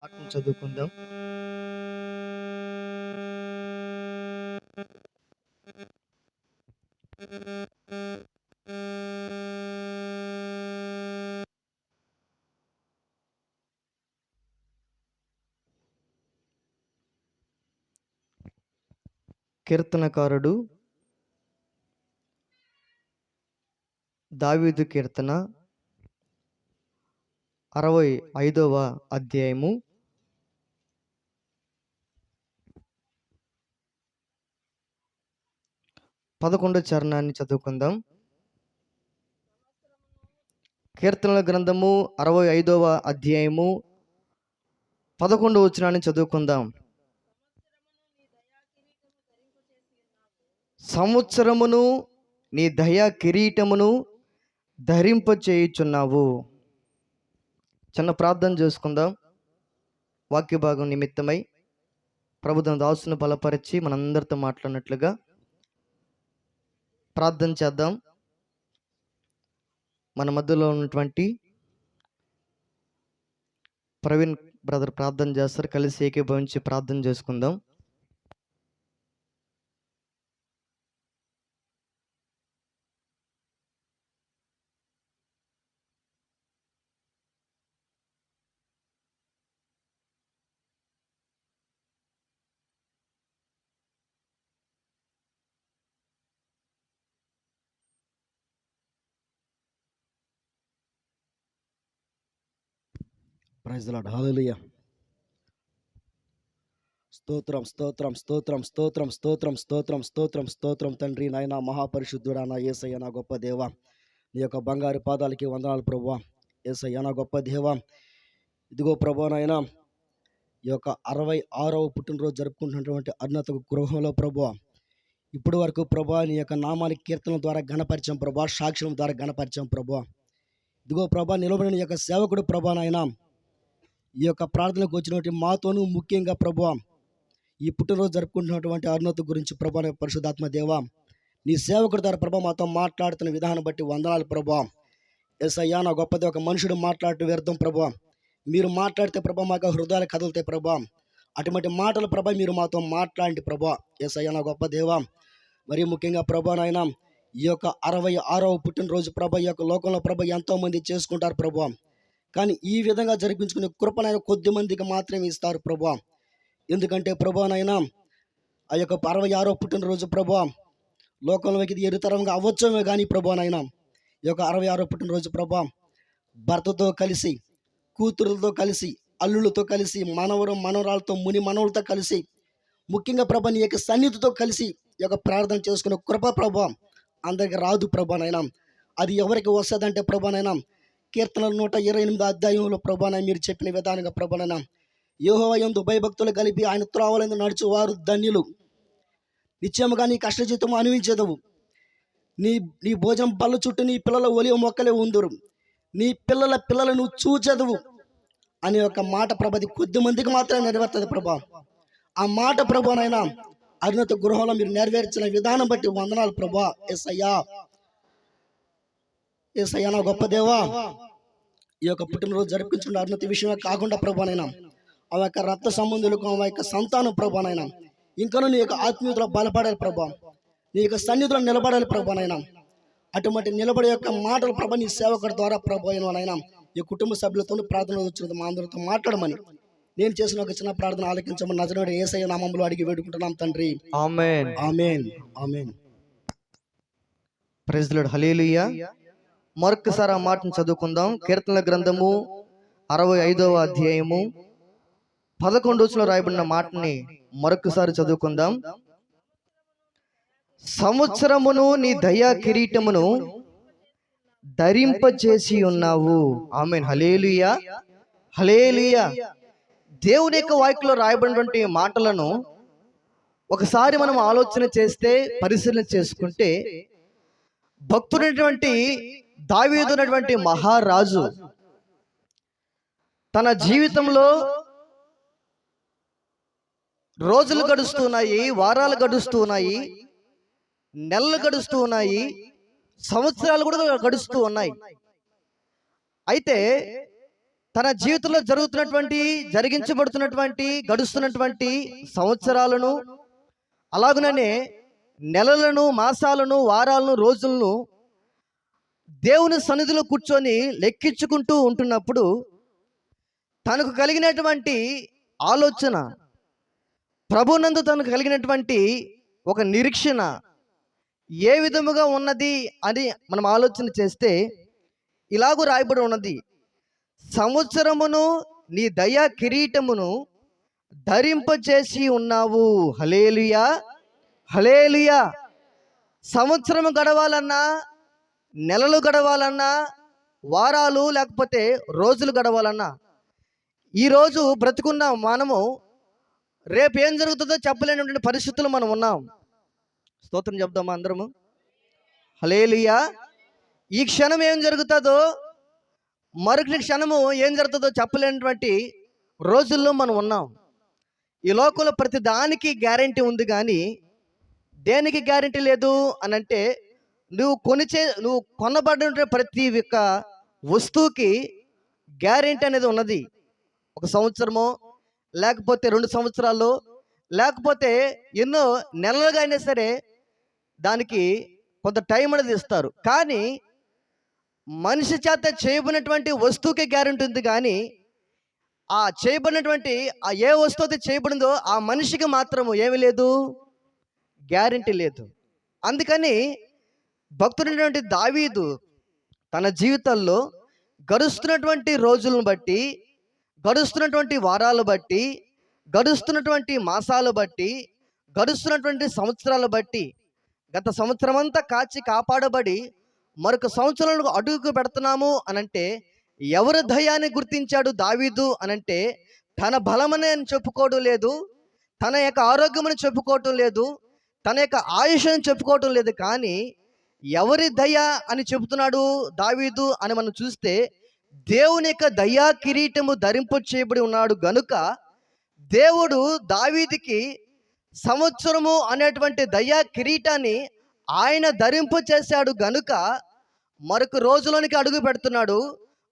వాక్యం చదువుకుందాం. కీర్తనకారుడు దావీదు కీర్తన 65వ అధ్యాయము 11 చరణాన్ని చదువుకుందాం. కీర్తనల గ్రంథము 65వ అధ్యాయము 11 వచనాన్ని చదువుకుందాం. సంవత్సరమును నీ దయా కిరీటమును ధరింపచేయుచున్నావు. చిన్న ప్రార్థన చేసుకుందాం. వాక్య భాగం నిమిత్తమై ప్రభుత్వం దాసును బలపరిచి మనందరితో మాట్లాడినట్లుగా ప్రార్థన చేద్దాం. మన మధ్యలో ఉన్నటువంటి ప్రవీణ్ బ్రదర్ ప్రార్థన చేస్తారు. కలిసి ఏకీభవించి ప్రార్థన చేసుకుందాం. Praise the lord. హల్లెలూయా. స్తోత్రం స్తోత్రం స్తోత్రం స్తోత్రం స్తోత్రం స్తోత్రం స్తోత్రం స్తోత్రం తండ్రి, నాయన మహాపరిశుద్ధుడా, నా యేసయ్య నా గొప్ప దేవ, నీ యొక్క బంగారు పాదాలకి వందనాలు ప్రభువా. యేసయ్య నా గొప్ప దేవ, ఇదిగో ప్రభువా నాయన, ఈ యొక్క 66వ పుట్టినరోజు జరుపుకుంటున్నటువంటి అరుణత గృహంలో ప్రభువా, ఇప్పటి వరకు ప్రభువా నీ యొక్క నామానికి కీర్తనల ద్వారా ఘనపరిచాం ప్రభువా, సాక్ష్యం ద్వారా ఘనపరిచాం ప్రభువా. ఇదిగో ప్రభా, నిలబడిన ఈ యొక్క సేవకుడు ప్రభా నాయన, ఈ యొక్క ప్రార్థనకు వచ్చినటువంటి మాతోనూ ముఖ్యంగా ప్రభువా, ఈ పుట్టినరోజు జరుపుకుంటున్నటువంటి అరుణత గురించి ప్రభా, పరిశుద్ధాత్మ దేవ, నీ సేవకుడి ద్వారా ప్రభా మాతో మాట్లాడుతున్న విధానం బట్టి వందనాలు ప్రభా. యేసయ్యా నా గొప్పది, ఒక మనుషుడు మాట్లాడటం వ్యర్థం ప్రభా, మీరు మాట్లాడితే ప్రభా మాకు హృదయాలు కదులుతాయి ప్రభా. అటువంటి మాటలు ప్రభా మీరు మాతో మాట్లాడండి ప్రభా. యేసయ్యా నా గొప్ప దేవ, మరి ముఖ్యంగా ప్రభా నాయన, ఈ యొక్క 66వ పుట్టినరోజు ప్రభా ఈ యొక్క లోకంలో ప్రభా ఎంతోమంది చేసుకుంటారు ప్రభా, కానీ ఈ విధంగా జరిపించుకునే కృపనైనా కొద్ది మందికి మాత్రమే ఇస్తారు ప్రభా. ఎందుకంటే ప్రభా నాయన, ఆ యొక్క 66వ పుట్టినరోజు ప్రభా లోకంలోకి ఇది ఎరుతరంగా అవ్వచ్చేమో కానీ ప్రభా నాయన, ఈ యొక్క 66వ పుట్టినరోజు ప్రభా భర్తతో కలిసి, కూతురులతో కలిసి, అల్లులతో కలిసి, మనవరు మనవరాలతో, ముని మనవులతో కలిసి, ముఖ్యంగా ప్రభా నీ యొక్క సన్నిధితో కలిసి ఈ యొక్క ప్రార్థన చేసుకునే కృప ప్రభా అందరికి రాదు ప్రభా నాయన. అది ఎవరికి వస్తుందంటే ప్రభా నాయన, కీర్తనలు 128 అధ్యాయంలో ప్రభాన మీరు చెప్పిన విధానంగా ప్రభాన, యెహోవా యందు భయభక్తులు కలిపి ఆయన త్రోవలందు నడుచు వారు ధన్యులు. నిశ్చయముగా నీ కష్టజీతం అనుభవించేదవు. నీ భోజనం బల్ల చుట్టూ నీ పిల్లల ఒలివ మొక్కలే ఉందురు, నీ పిల్లల పిల్లలను చూచెదవు అనే ఒక మాట ప్రభది కొద్ది మందికి మాత్రమే నెరవేరుతుంది ప్రభా. ఆ మాట ప్రభానైనా అరుణత గృహంలో మీరు నెరవేర్చిన విధానం బట్టి వందనాలు ప్రభా. యేసయ్యా, యేసయ్యా నా గొప్ప దేవా, ఈ యొక్క పుట్టినరోజు జరిపించుకున్న అరుణత విషయమే కాకుండా ప్రభానైనా, ఆ యొక్క రక్త సంబంధులకు, ఆ యొక్క సంతానం ప్రభానైనా ఇంకనూ నీ యొక్క ఆత్మీయతలో బలపడాలి ప్రభా, నీ యొక్క సన్నిధిలో నిలబడాలి ప్రభానైనా. అటువంటి నిలబడే యొక్క మాటలు ప్రభా నీ సేవకుడి ద్వారా ప్రభు అయినైనా ఈ కుటుంబ సభ్యులతో ప్రార్థన వచ్చిన మా అందరితో మాట్లాడమని నేను చేసిన ఒక చిన్న ప్రార్థన ఆలకించమని నజరేయుడు యేసయ్య నామములో అడిగి వేడుకుంటున్నాం తండ్రి. Amen. Amen. Amen. Praise the lord. Hallelujah. మరొకసారి ఆ మాటను చదువుకుందాం. కీర్తనల గ్రంథము 65వ అధ్యాయము 11 వచనంలో రాయబడిన మాటని మరొకసారి చదువుకుందాం. సంవత్సరమును నీ దయా కిరీటమును ధరింపచేసి ఉన్నావు. ఆమేన్. హల్లెలూయా. హల్లెలూయా. దేవుని యొక్క వాక్యంలో రాయబడినటువంటి మాటలను ఒకసారి మనం ఆలోచన చేస్తే, పరిశీలన చేసుకుంటే, భక్తుడైనటువంటి దావీదు అనేటువంటి మహారాజు తన జీవితంలో రోజులు గడుస్తున్నాయి, వారాలు గడుస్తున్నాయి, నెలలు గడుస్తూ ఉన్నాయి, సంవత్సరాలు కూడా గడుస్తూ ఉన్నాయి. అయితే తన జీవితంలో జరిగించబడుతున్నటువంటి గడుస్తున్నటువంటి సంవత్సరాలను, అలాగుననే నెలలను, మాసాలను, వారాలను, రోజులను దేవుని సన్నిధిలో కూర్చొని లెక్కించుకుంటూ ఉంటున్నప్పుడు తనకు కలిగినటువంటి ఆలోచన, ప్రభునందు తనకు కలిగినటువంటి ఒక నిరీక్షణ ఏ విధముగా ఉన్నది అని మనం ఆలోచన చేస్తే ఇలాగూ రాయబడి ఉన్నది: సంవత్సరమును నీ దయా కిరీటమును ధరింపచేసి ఉన్నావు. హల్లెలూయా, హల్లెలూయా. సంవత్సరం గడవాలన్నా, నెలలు గడవాలన్నా, వారాలు లేకపోతే రోజులు గడవాలన్నా, ఈరోజు బ్రతుకున్న మనము రేపు ఏం జరుగుతుందో చెప్పలేనటువంటి పరిస్థితులు మనం ఉన్నాం. స్తోత్రం చెప్దామా అందరము? హల్లెలూయా. ఈ క్షణం ఏం జరుగుతుందో, మరొక క్షణము ఏం జరుగుతుందో చెప్పలేనటువంటి రోజుల్లో మనం ఉన్నాం. ఈ లోకంలో ప్రతి దానికి గ్యారెంటీ ఉంది, కానీ దేనికి గ్యారెంటీ లేదు అని అంటే, నువ్వు కొనబడిన ప్రతి ఒక్క వస్తువుకి గ్యారెంటీ అనేది ఉన్నది. ఒక సంవత్సరమో, లేకపోతే 2 సంవత్సరాలు, లేకపోతే ఎన్నో నెలలుగా అయినా సరే దానికి కొంత టైం అనేది ఇస్తారు. కానీ మనిషి చేత చేయబడినటువంటి వస్తువుకి గ్యారెంటీ ఉంది, కానీ ఆ చేయబడినటువంటి ఆ ఏ వస్తువు అయితే చేయబడిందో ఆ మనిషికి మాత్రము ఏమీ లేదు, గ్యారెంటీ లేదు. అందుకని భక్తుడైనటువంటి దావీదు తన జీవితంలో గడుస్తున్నటువంటి రోజులను బట్టి, గడుస్తున్నటువంటి వారాలు బట్టి, గడుస్తున్నటువంటి మాసాలు బట్టి, గడుస్తున్నటువంటి సంవత్సరాలు బట్టి, గత సంవత్సరం అంతా కాపాడబడి మరొక సంవత్సరంలో అడుగు పెడుతున్నాము అనంటే ఎవరి దయాన్ని గుర్తించాడు దావీదు అనంటే, తన బలమని అని చెప్పుకోవడం లేదు, తన యొక్క ఆరోగ్యమని చెప్పుకోవటం లేదు, తన యొక్క ఆయుష్ని చెప్పుకోవటం లేదు, కానీ ఎవరి దయ అని చెబుతున్నాడు దావీదు అని మనం చూస్తే దేవుని యొక్క దయా కిరీటము ధరింప చేయబడి ఉన్నాడు గనుక దేవుడు దావీదుకి సంవత్సరము అనేటువంటి దయా కిరీటాన్ని ఆయన ధరింప చేశాడు గనుక మరొక రోజులోనికి అడుగు పెడుతున్నాడు,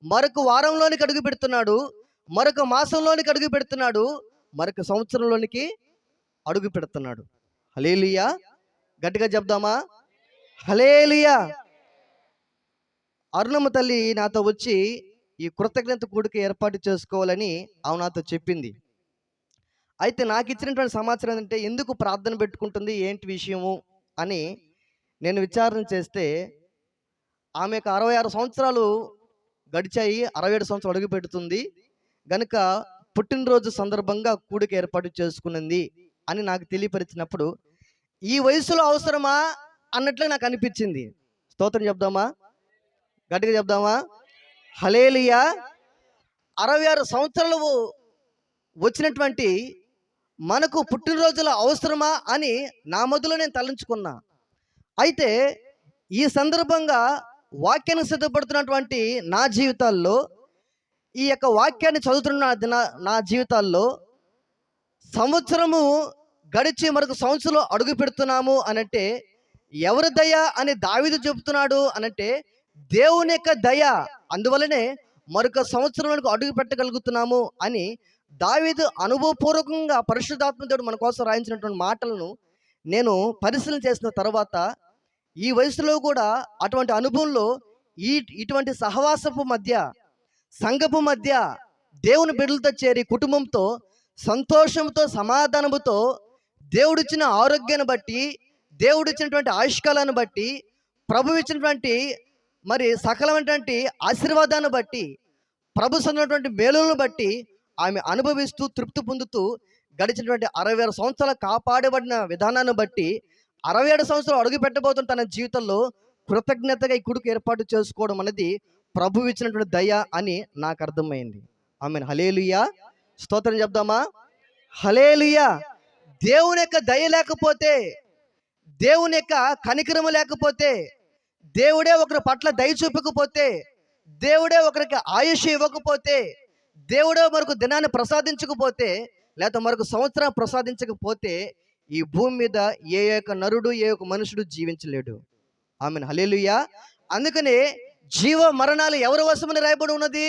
మరొక వారంలోనికి అడుగు పెడుతున్నాడు, మరొక మాసంలోనికి అడుగు పెడుతున్నాడు, మరొక సంవత్సరంలోనికి అడుగు పెడుతున్నాడు. హల్లెలూయా. గట్టిగా చెప్దామా? హల్లెలూయా. అరుణమ్మ తల్లి నాతో వచ్చి ఈ కృతజ్ఞత కూడిక ఏర్పాటు చేసుకోవాలని ఆమె నాతో చెప్పింది. అయితే నాకు ఇచ్చినటువంటి సమాచారం ఏంటంటే, ఎందుకు ప్రార్థన పెట్టుకుంటుంది, ఏంటి విషయము అని నేను విచారణ చేస్తే ఆమెకు 66 సంవత్సరాలు గడిచాయి, 67 సంవత్సరాలు అడుగు పెడుతుంది గనుక పుట్టినరోజు సందర్భంగా కూడిక ఏర్పాటు చేసుకున్నది అని నాకు తెలియపరిచినప్పుడు, ఈ వయసులో అవసరమా అన్నట్లు నాకు అనిపించింది. స్తోత్రం చెప్దామా? గట్టిగా చెప్దామా? హల్లెలూయా. 66 సంవత్సరాలు వచ్చినటువంటి మనకు పుట్టినరోజుల అవసరమా అని నా మొదలు నేను తలంచుకున్నా. అయితే ఈ సందర్భంగా వాక్యానికి సిద్ధపడుతున్నటువంటి నా జీవితాల్లో, ఈ యొక్క వాక్యాన్ని చదువుతున్న నా జీవితాల్లో సంవత్సరము గడిచి మరొక సంవత్సరంలో అడుగు పెడుతున్నాము అనంటే ఎవరి దయ అని దావీదు చెబుతున్నాడు అనంటే దేవుని యొక్క దయ. అందువలనే మరొక సంవత్సరంలో అడుగు పెట్టగలుగుతున్నాము అని దావీదు అనుభవపూర్వకంగా పరిశుద్ధాత్మ దేవుడు మన కోసం రాయించినటువంటి మాటలను నేను పరిశీలన చేసిన తర్వాత, ఈ వయసులో కూడా అటువంటి అనుభవంలో ఇటువంటి సహవాసపు మధ్య, సంఘపు మధ్య దేవుని బిడ్డలతో చేరి కుటుంబంతో సంతోషంతో సమాధానముతో దేవుడిచ్చిన ఆరోగ్యాన్ని బట్టి, దేవుడిచ్చినటువంటి ఆయుష్కాలను బట్టి, ప్రభు ఇచ్చినటువంటి మరి సకలమైనటువంటి ఆశీర్వాదాన్ని బట్టి, ప్రభు సంబంధించినటువంటి మేలులను బట్టి ఆమె అనుభవిస్తూ తృప్తి పొందుతూ గడిచినటువంటి 66 సంవత్సరాలు కాపాడబడిన విధానాన్ని బట్టి 67 సంవత్సరాలు అడుగు పెట్టబోతున్న తన జీవితంలో కృతజ్ఞతగా ఈ కొడుకు ఏర్పాటు చేసుకోవడం అనేది ప్రభు ఇచ్చినటువంటి దయ అని నాకు అర్థమైంది. ఆమెన్. హల్లెలూయా. స్తోత్రం చెప్దామా? హల్లెలూయా. దేవుని యొక్క దయ లేకపోతే, దేవుని యొక్క కనికరము లేకపోతే, దేవుడే ఒకరి పట్ల దయ చూపకపోతే, దేవుడే ఒకరికి ఆయుష్ ఇవ్వకపోతే, దేవుడే మరొక దినాన్ని ప్రసాదించకపోతే, లేకపోతే మరొక సంవత్సరం ప్రసాదించకపోతే ఈ భూమి మీద ఏ యొక్క నరుడు, ఏ యొక్క మనుషుడు జీవించలేడు. ఆమెన్. హల్లెలూయా. అందుకనే జీవ మరణాలు ఎవరి వశమని రాయబడి ఉన్నది?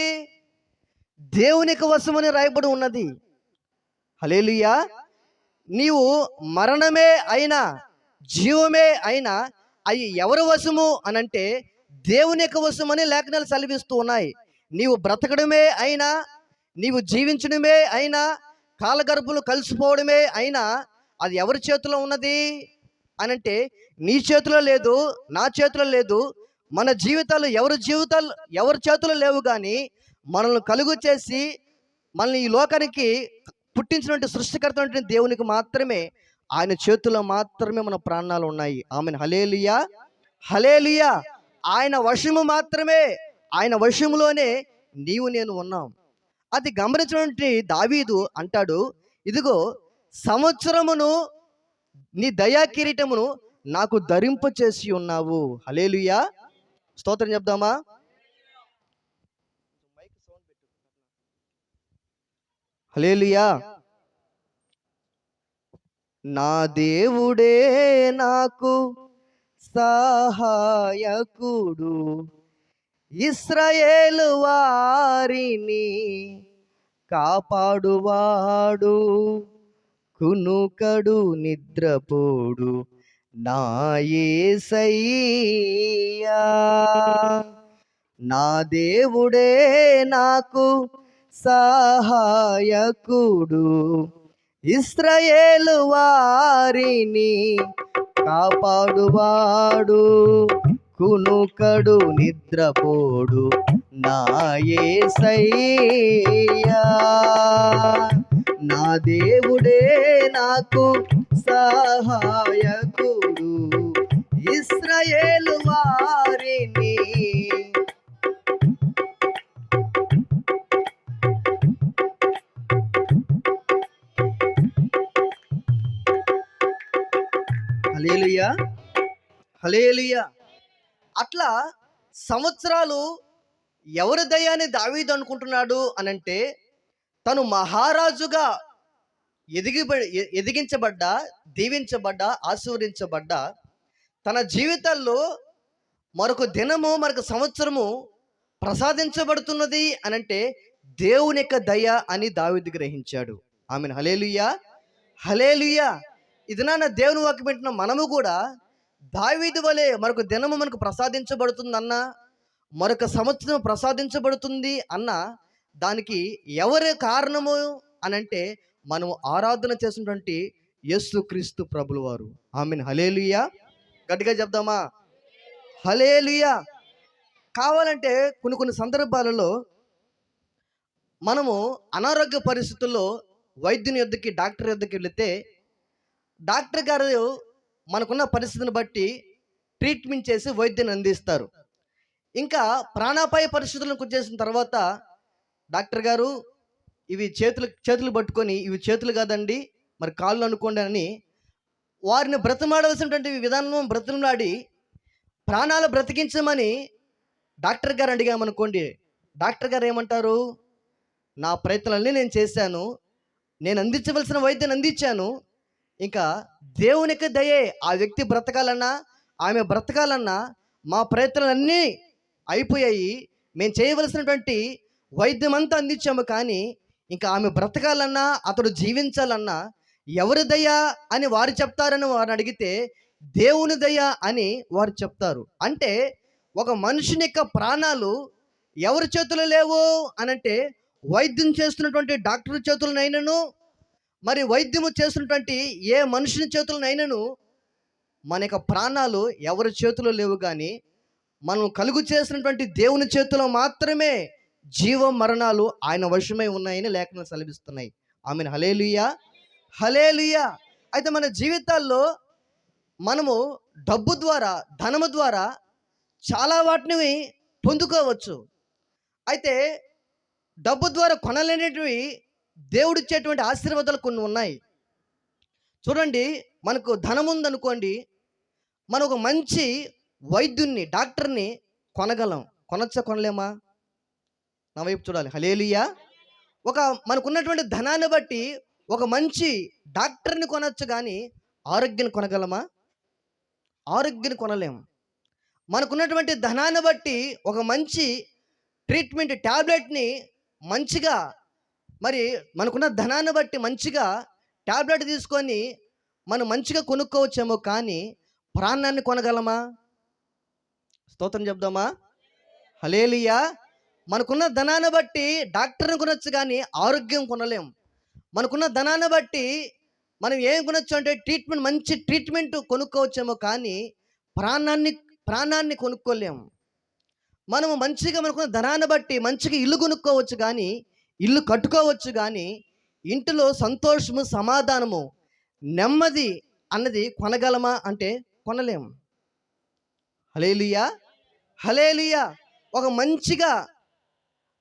దేవునికి వశమని రాయబడి ఉన్నది. హల్లెలూయా. నీవు మరణమే అయినా జీవమే అయినా అవి ఎవరి వశము అనంటే దేవుని యొక్క వశమని లేఖనాలు సెలవిస్తూ ఉన్నాయి. నీవు బ్రతకడమే అయినా, నీవు జీవించడమే అయినా, కాలగర్భంలో కలిసిపోవడమే అయినా అది ఎవరి చేతిలో ఉన్నది అనంటే నీ చేతిలో లేదు, నా చేతిలో లేదు. మన జీవితాలు ఎవరి చేతిలో లేవు, కానీ మనల్ని కలుగు చేసి మనల్ని ఈ లోకానికి పుట్టించినటువంటి సృష్టికర్త అయినటువంటి దేవునికి మాత్రమే, ఆయన చేతుల్లో మాత్రమే మన ప్రాణాలు ఉన్నాయి. ఆమెన్. హల్లెలూయా, హల్లెలూయా. ఆయన వశము మాత్రమే, ఆయన వశములోనే నీవు నేను ఉన్నాం. అది గమనించినటువంటి దావీదు అంటాడు, ఇదిగో సంవత్సరమును నీ దయా కిరీటమును నాకు ధరింప చేసి ఉన్నావు. హల్లెలూయా. స్తోత్రం చెప్దామా? హల్లెలూయా. నా దేవుడే నాకు సహాయకుడు, ఇశ్రాయేలు వారిని కాపాడువాడు, కునుకడు నిద్రపోడు నా యేసయ్యా. నా దేవుడే నాకు సహాయకుడు, ఇశ్రాయేలు వారిని కాపాడువాడు, కునుకడు నిద్రపోడు నా యేసయ్యా. నా దేవుడే నాకు సహాయకుడు, ఇశ్రాయేలు వారిని హల్లెలూయా, హల్లెలూయా. అట్లా సంవత్సరాలు ఎవరి దయాన్ని దావీదు అనుకుంటున్నాడు అనంటే, తను మహారాజుగా ఎదిగించబడ్డా, దీవించబడ్డా, ఆశీర్వదించబడ్డా తన జీవితాల్లో మరొక దినము, మరొక సంవత్సరము ప్రసాదించబడుతున్నది అనంటే దేవుని యొక్క దయ అని దావీదు గ్రహించాడు. ఆమెన్. హల్లెలూయా, హల్లెలూయా. ఇది నాన్న దేవుని వాక్యం వింటున్న మనము కూడా దావీదు వలె మరొక దినము మనకు ప్రసాదించబడుతుందన్న, మరొక సంవత్సరం ప్రసాదించబడుతుంది అన్న దానికి ఎవరి కారణము అనంటే మనం ఆరాధన చేసినటువంటి యేసుక్రీస్తు ప్రభుల వారు. ఆమెన్. హల్లెలూయా. గట్టిగా చెప్దామా? హల్లెలూయా. కావాలంటే కొన్ని సందర్భాలలో మనము అనారోగ్య పరిస్థితుల్లో వైద్యుని యొద్దకి, డాక్టర్ యొద్దకి వెళితే డాక్టర్ గారు మనకున్న పరిస్థితిని బట్టి ట్రీట్మెంట్ చేసి వైద్యాన్ని అందిస్తారు. ఇంకా ప్రాణాపాయ పరిస్థితులను వచ్చేసిన తర్వాత డాక్టర్ గారు ఇవి చేతులు పట్టుకొని, ఇవి చేతులు కాదండి మరి కాళ్ళు అనుకోండి అని వారిని బ్రతిమాడవలసినటువంటి విధానం బ్రతిమలాడి ప్రాణాలు బ్రతికించమని డాక్టర్ గారు అడిగామనుకోండి, డాక్టర్ గారు ఏమంటారు? నా ప్రయత్నాలన్నీ నేను చేశాను, నేను అందించవలసిన వైద్యాన్ని అందించాను, ఇంకా దేవునికి దయే ఆ వ్యక్తి బ్రతకాలన్నా, ఆమె బ్రతకాలన్నా మా ప్రయత్నాలన్నీ అయిపోయాయి, మేము చేయవలసినటువంటి వైద్యం అంతా అందించాము, కానీ ఇంకా ఆమె బ్రతకాలన్నా, అతడు జీవించాలన్నా ఎవరి దయ అని వారు చెప్తారని వారిని అడిగితే దేవుని దయ అని వారు చెప్తారు. అంటే ఒక మనుషుని యొక్క ప్రాణాలు ఎవరి చేతులు లేవు అనంటే వైద్యం చేస్తున్నటువంటి డాక్టర్ చేతులనైనను, మరి వైద్యము చేస్తున్నటువంటి ఏ మనుషుని చేతులనైనను మన యొక్క ప్రాణాలు ఎవరి చేతిలో లేవు, కానీ మనం కలుగు చేసినటువంటి దేవుని చేతిలో మాత్రమే జీవం మరణాలు ఆయన వశమై ఉన్నాయని లేఖనాలు సెలవిస్తున్నాయి. ఆమెన్. హల్లెలూయా, హల్లెలూయా. అయితే మన జీవితాల్లో మనము డబ్బు ద్వారా, ధనము ద్వారా చాలా వాటిని పొందుకోవచ్చు. అయితే డబ్బు ద్వారా కొనలేనివి దేవుడిచ్చేటువంటి ఆశీర్వాదాలు కొన్ని ఉన్నాయి. చూడండి, మనకు ధనం ఉందనుకోండి, మనం ఒక మంచి వైద్యున్ని, డాక్టర్ని కొనగలం. కొనొచ్చా, కొనలేమా? నా వైపు చూడాలి. హల్లెలూయా. మనకున్నటువంటి ధనాన్ని బట్టి ఒక మంచి డాక్టర్ని కొనొచ్చు, కానీ ఆరోగ్యాన్ని కొనగలమా? ఆరోగ్యాన్ని కొనలేము. మనకున్నటువంటి ధనాన్ని బట్టి ఒక మంచి ట్రీట్మెంట్ ట్యాబ్లెట్ని మంచిగా మరి మనకున్న ధనాన్ని బట్టి మంచిగా టాబ్లెట్ తీసుకొని మనం మంచిగా కొనుక్కోవచ్చేమో, కానీ ప్రాణాన్ని కొనగలమా? స్తోత్రం చెప్దామా? హల్లెలూయా. మనకున్న ధనాన్ని బట్టి డాక్టర్ని కొనొచ్చు, కానీ ఆరోగ్యం కొనలేం. మనకున్న ధనాన్ని బట్టి మనం ఏం కొనొచ్చు అంటే మంచి ట్రీట్మెంట్ కొనుక్కోవచ్చేమో, కానీ ప్రాణాన్ని ప్రాణాన్ని కొనుక్కోలేం. మనము మంచిగా మనకున్న ధనాన్ని బట్టి మంచిగా ఇల్లు కొనుక్కోవచ్చు, కానీ ఇల్లు కట్టుకోవచ్చు, కానీ ఇంటిలో సంతోషము, సమాధానము, నెమ్మది అన్నది కొనగలమా అంటే కొనలేం. హల్లెలూయా. హల్లెలూయా. ఒక మంచిగా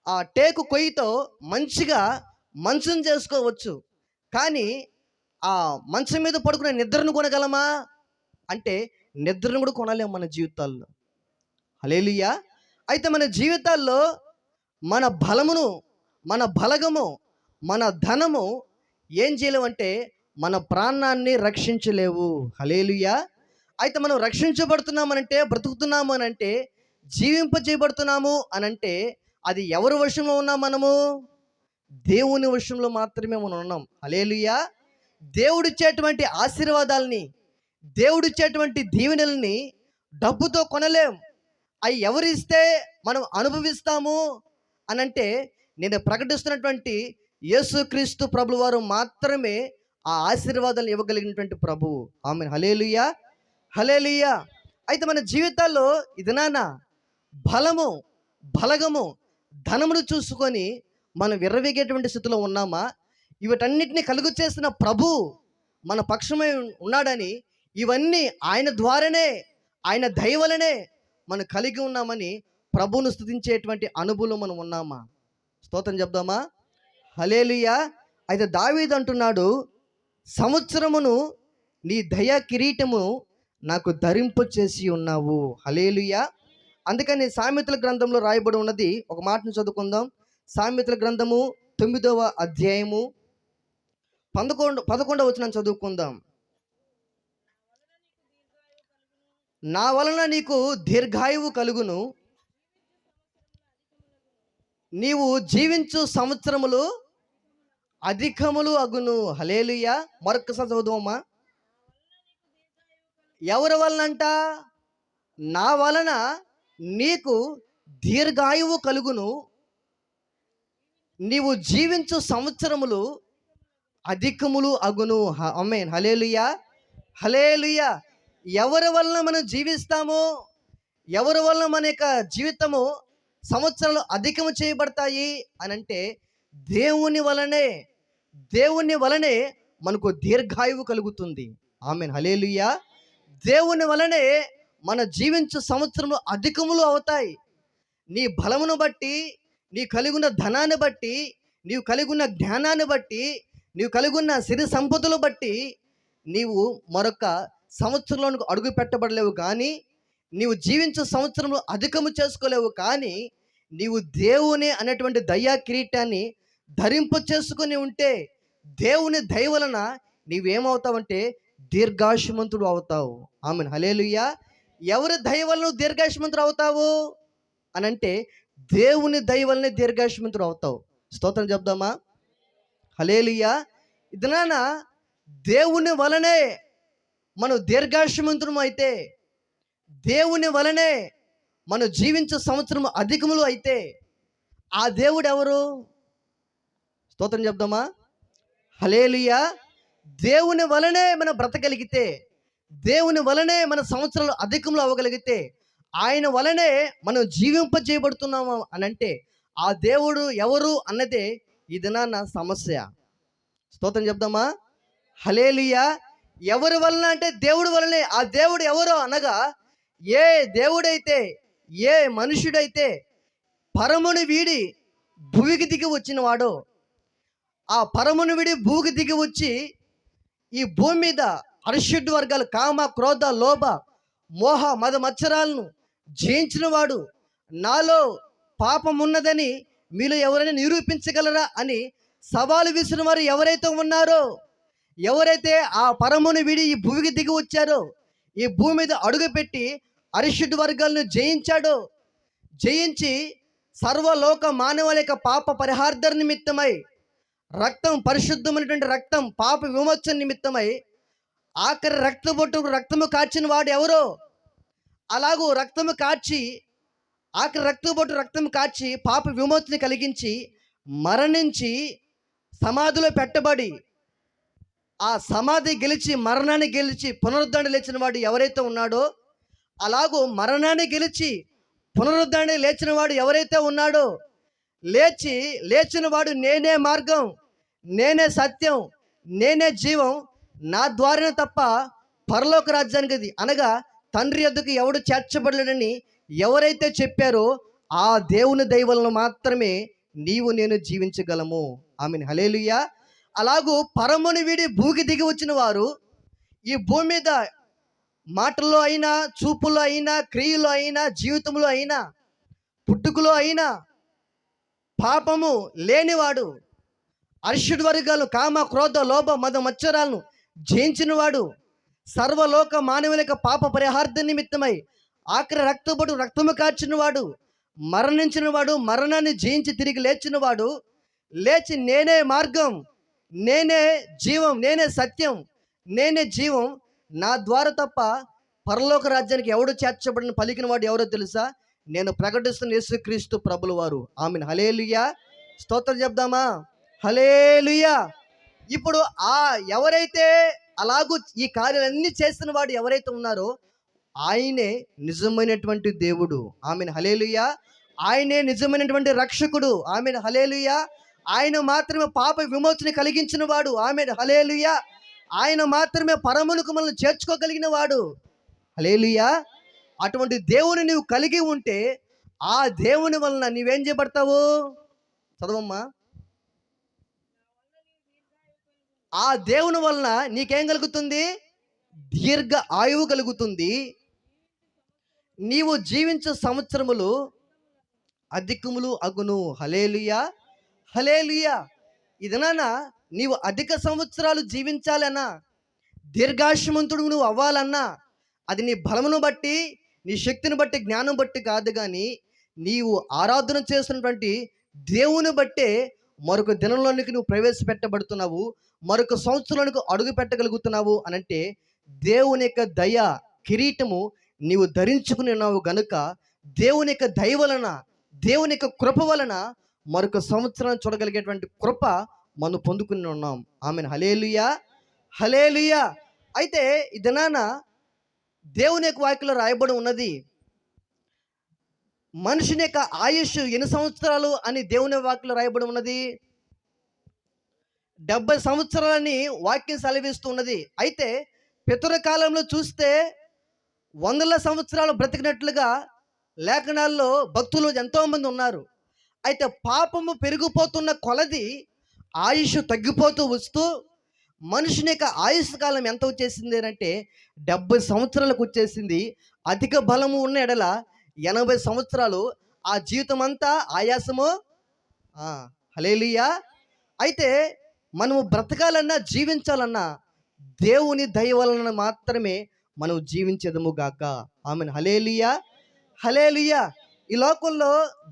ఆ టేకు కొయ్యతో మంచిగా మంచం చేసుకోవచ్చు, కానీ ఆ మంచం మీద పడుకునే నిద్రను కొనగలమా అంటే నిద్రను కూడా కొనలేము మన జీవితాల్లో. హల్లెలూయా. అయితే మన జీవితాల్లో మన బలమును, మన బలగము, మన ధనము ఏం చేయలేవంటే మన ప్రాణాన్ని రక్షించలేవు. హల్లెలూయా. అయితే మనం రక్షించబడుతున్నామనంటే, బ్రతుకుతున్నాము అనంటే, జీవింపజేయబడుతున్నాము అనంటే అది ఎవరి వశంలో ఉన్నాం మనము? దేవుని వశంలో మాత్రమే మనం ఉన్నాం. హల్లెలూయా. దేవుడిచ్చేటువంటి ఆశీర్వాదాలని, దేవుడిచ్చేటువంటి దీవెనల్ని డబ్బుతో కొనలేం. అవి ఎవరిస్తే మనం అనుభవిస్తాము అనంటే, నేను ప్రకటిస్తున్నటువంటి యేసుక్రీస్తు ప్రభువు వారు మాత్రమే ఆ ఆశీర్వాదాలు ఇవ్వగలిగినటువంటి ప్రభువు. ఆమేన్. హల్లెలూయా. హల్లెలూయా. అయితే మన జీవితాల్లో ఇది బలము, బలగము, ధనమును చూసుకొని మనం విర్రవీగేటువంటి స్థితిలో ఉన్నామా? వీటన్నిటిని కలుగు చేసిన ప్రభు మన పక్షమై ఉన్నాడని, ఇవన్నీ ఆయన ద్వారానే, ఆయన దయ వలనే మనం కలిగి ఉన్నామని ప్రభువును స్తుతించేటువంటి అనుభవంలో మనం ఉన్నామా? స్తోత్రం చెప్దామా? హల్లెలూయా. అయితే దావీదు అంటున్నాడు, సంవత్సరమును నీ దయా కిరీటము నాకు ధరింప చేసి ఉన్నావు. హల్లెలూయా. అందుకని సామెతల గ్రంథంలో రాయబడి ఉన్నది, ఒక మాటను చదువుకుందాం. సామెతల గ్రంథము 9వ అధ్యాయము 11వ వచనం చదువుకుందాం. నా వలన నీకు దీర్ఘాయువు కలుగును, నీవు జీవించు సంవత్సరములు అధికములు అగును. హల్లెలూయా. మరొకసారి చదువుదామా. ఎవరి వలనంట? నా వలన నీకు దీర్ఘాయువు కలుగును, నీవు జీవించు సంవత్సరములు అధికములు అగును. ఆమేన్. హల్లెలూయా. హల్లెలూయా. ఎవరి వలన మనం జీవిస్తామో, ఎవరి వలన మన యొక్క జీవితము సంవత్సరాలు అధికము చేయబడతాయి అనంటే దేవుని వలనే. దేవుని వలనే మనకు దీర్ఘాయువు కలుగుతుంది. ఆమేన్. హల్లెలూయా. దేవుని వలనే మన జీవించు సంవత్సరములు అధికములు అవుతాయి. నీ బలమును బట్టి, నీ కలిగిన ధనాన్ని బట్టి, నీవు కలిగిన జ్ఞానాన్ని బట్టి, నీవు కలిగిన సిరి సంపదలు బట్టి నీవు మరొక సంవత్సరంలోనికి అడుగు పెట్టబడలేవు, కానీ నీవు జీవించే సంవత్సరంలో అధికము చేసుకోలేవు, కానీ నీవు దేవుని అనేటువంటి దయా కిరీటాన్ని ధరింప చేసుకొని ఉంటే దేవుని దయ వలన నీవేమవుతావంటే దీర్ఘాయుష్మంతుడు అవుతావు. ఆమేన్. హల్లెలూయా. ఎవరి దయ వలన నువ్వు దీర్ఘాయుష్మంతుడు అవుతావు అనంటే దేవుని దయ వలనే దీర్ఘాయుష్మంతుడు అవుతావు. స్తోత్రం చెప్దామా? హల్లెలూయా. ఇది దేవుని వలనే మనం దీర్ఘాయుష్మంతుడు అయితే, దేవుని వలనే మనం జీవించే సంవత్సరం అధికములు అయితే, ఆ దేవుడు ఎవరు? స్తోత్రం చెప్దామా? హల్లెలూయా. దేవుని వలనే మనం బ్రతకగలిగితే, దేవుని వలనే మన సంవత్సరాలు అధికంలో అవ్వగలిగితే, ఆయన వలనే మనం జీవింపజేయబడుతున్నాము అనంటే ఆ దేవుడు ఎవరు అన్నదే ఈ దినాన సమస్య. స్తోత్రం చెప్దామా? హల్లెలూయా. ఎవరి వలన అంటే దేవుడి వలనే. ఆ దేవుడు ఎవరో అనగా, ఏ దేవుడైతే, ఏ మనుషుడైతే పరమును వీడి భూమికి దిగి వచ్చిన వాడో, ఆ పరమును వీడి భూమికి దిగి వచ్చి ఈ భూమి మీద అరిషడ్ వర్గాలు, కామ, క్రోధ, లోభ, మోహ, మద మత్సరాలను జయించిన వాడు, నాలో పాపం ఉన్నదని మీలో ఎవరైనా నిరూపించగలరా అని సవాలు విసిన వారు ఎవరైతే ఉన్నారో, ఎవరైతే ఆ పరమును వీడి ఈ భూమికి దిగి వచ్చారో, ఈ భూమి మీద అడుగుపెట్టి అరిషడ్ వర్గాలను జయించాడో, జయించి సర్వలోక మానవుల యొక్క పాప పరిహార్థ నిమిత్తమై రక్తం, పరిశుద్ధమైనటువంటి రక్తం, పాప విమోచన నిమిత్తమై ఆఖరి రక్తము కార్చిన వాడు ఎవరో? అలాగూ రక్తము కార్చి, ఆఖరి రక్తము కార్చి పాప విమోచన కలిగించి మరణించి సమాధిలో పెట్టబడి ఆ సమాధి గెలిచి, మరణాన్ని గెలిచి పునరుద్ధరణ లేచిన వాడు ఎవరైతే ఉన్నాడో, అలాగూ మరణాన్ని గెలిచి పునరుద్ధరణ లేచిన వాడు ఎవరైతే ఉన్నాడో, లేచిన వాడు నేనే మార్గం, నేనే సత్యం, నేనే జీవం, నా ద్వారానే తప్ప పరలోక రాజ్యానికి అనగా తండ్రి యొద్దకు ఎవడు చేర్చబడలేడని ఎవరైతే చెప్పారో ఆ దేవుని దయ వలన మాత్రమే నీవు నేను జీవించగలము. ఆమేన్, హల్లెలూయా. అలాగూ పరమును వీడి భూకి దిగి వచ్చిన వారు ఈ భూమి మీద మాటల్లో అయినా, చూపులో అయినా, క్రియలో అయినా, జీవితంలో అయినా, పుట్టుకలో అయినా పాపము లేనివాడు, అరిషడ్ వర్గాలు, కామ, క్రోధ, లోభ, మద, మత్సరాలను జయించినవాడు, సర్వలోక మానవుల యొక్క పాప పరిహార్థ నిమిత్తమై ఆఖరి రక్తము కార్చినవాడు, మరణించినవాడు, మరణాన్ని జయించి తిరిగి లేచినవాడు, లేచి నేనే మార్గం, నేనే జీవం, నేనే సత్యం, నేనే జీవం, నా ద్వారా తప్ప పరలోక రాజ్యానికి ఎవడు చేర్చబడిన పలికిన వాడు ఎవరో తెలుసా? నేను ప్రకటిస్తున్న యేసుక్రీస్తు ప్రభుల వారు. ఆమేన్, హల్లెలూయా. స్తోత్రం చెప్దామా? హల్లెలూయా. ఇప్పుడు ఎవరైతే అలాగూ ఈ కార్యాలన్నీ చేస్తున్న వాడు ఎవరైతే ఉన్నారో ఆయనే నిజమైనటువంటి దేవుడు. ఆమేన్, హల్లెలూయా. ఆయనే నిజమైనటువంటి రక్షకుడు. ఆమేన్, హల్లెలూయా. ఆయన మాత్రమే పాప విమోచన కలిగించిన వాడు. ఆమేన్, హల్లెలూయా. ఆయన మాత్రమే పరమునకు మనల్ని చేర్చుకోగలిగిన వాడు. హల్లెలూయా. అటువంటి దేవుని నీవు కలిగి ఉంటే ఆ దేవుని వలన నీవేం చేయబడతావు? చదవమ్మా. ఆ దేవుని వలన నీకేం కలుగుతుంది? దీర్ఘ ఆయువు కలుగుతుంది. నీవు జీవించే సంవత్సరములు అధికములు అగును. హల్లెలూయా, హల్లెలూయా. ఇదనా నీవు అధిక సంవత్సరాలు జీవించాలన్నా, దీర్ఘాయుష్మంతుడు నువ్వు అవ్వాలన్నా, అది నీ బలమును బట్టి, నీ శక్తిని బట్టి, జ్ఞానం బట్టి కాదు, కానీ నీవు ఆరాధన చేస్తున్నటువంటి దేవుని బట్టే మరొక దినంలోనికి నువ్వు ప్రవేశపెట్టబడుతున్నావు, మరొక సంవత్సరంలోనికి అడుగు పెట్టగలుగుతున్నావు అనంటే దేవుని యొక్క దయ కిరీటము నీవు ధరించుకుని ఉన్నావు గనుక దేవుని యొక్క దయ వలన, దేవుని యొక్క కృప వలన మరొక సంవత్సరాన్ని చూడగలిగేటువంటి కృప మనం పొందుకుని ఉన్నాం. ఆమేన్, హల్లెలూయా, హల్లెలూయా. అయితే ఈ దినాన దేవుని యొక్క వాక్యంలో రాయబడి ఉన్నది, మనుషుని యొక్క ఆయుష్ ఎన్ని సంవత్సరాలు అని దేవుని వాక్యంలో రాయబడి ఉన్నది? 70 సంవత్సరాలని వాక్యం సెలవిస్తూ ఉన్నది. అయితే పితర కాలంలో చూస్తే వందల సంవత్సరాలు బ్రతికినట్లుగా లేఖనాల్లో భక్తులు ఎంతోమంది ఉన్నారు. అయితే పాపము పెరిగిపోతున్న కొలది ఆయుష్ తగ్గిపోతూ వస్తూ మనుషుని యొక్క ఆయుష్ కాలం ఎంత వచ్చేసింది అంటే 70 సంవత్సరాలకు వచ్చేసింది. అధిక బలము ఉన్న ఎడల 80 సంవత్సరాలు ఆ జీవితం అంతా ఆయాసము. హల్లెలూయా. అయితే మనము బ్రతకాలన్నా, జీవించాలన్నా దేవుని దయ వలన మాత్రమే మనం జీవించేదము గాక. ఆమేన్, హల్లెలూయా, హల్లెలూయా. ఈ లోకంలో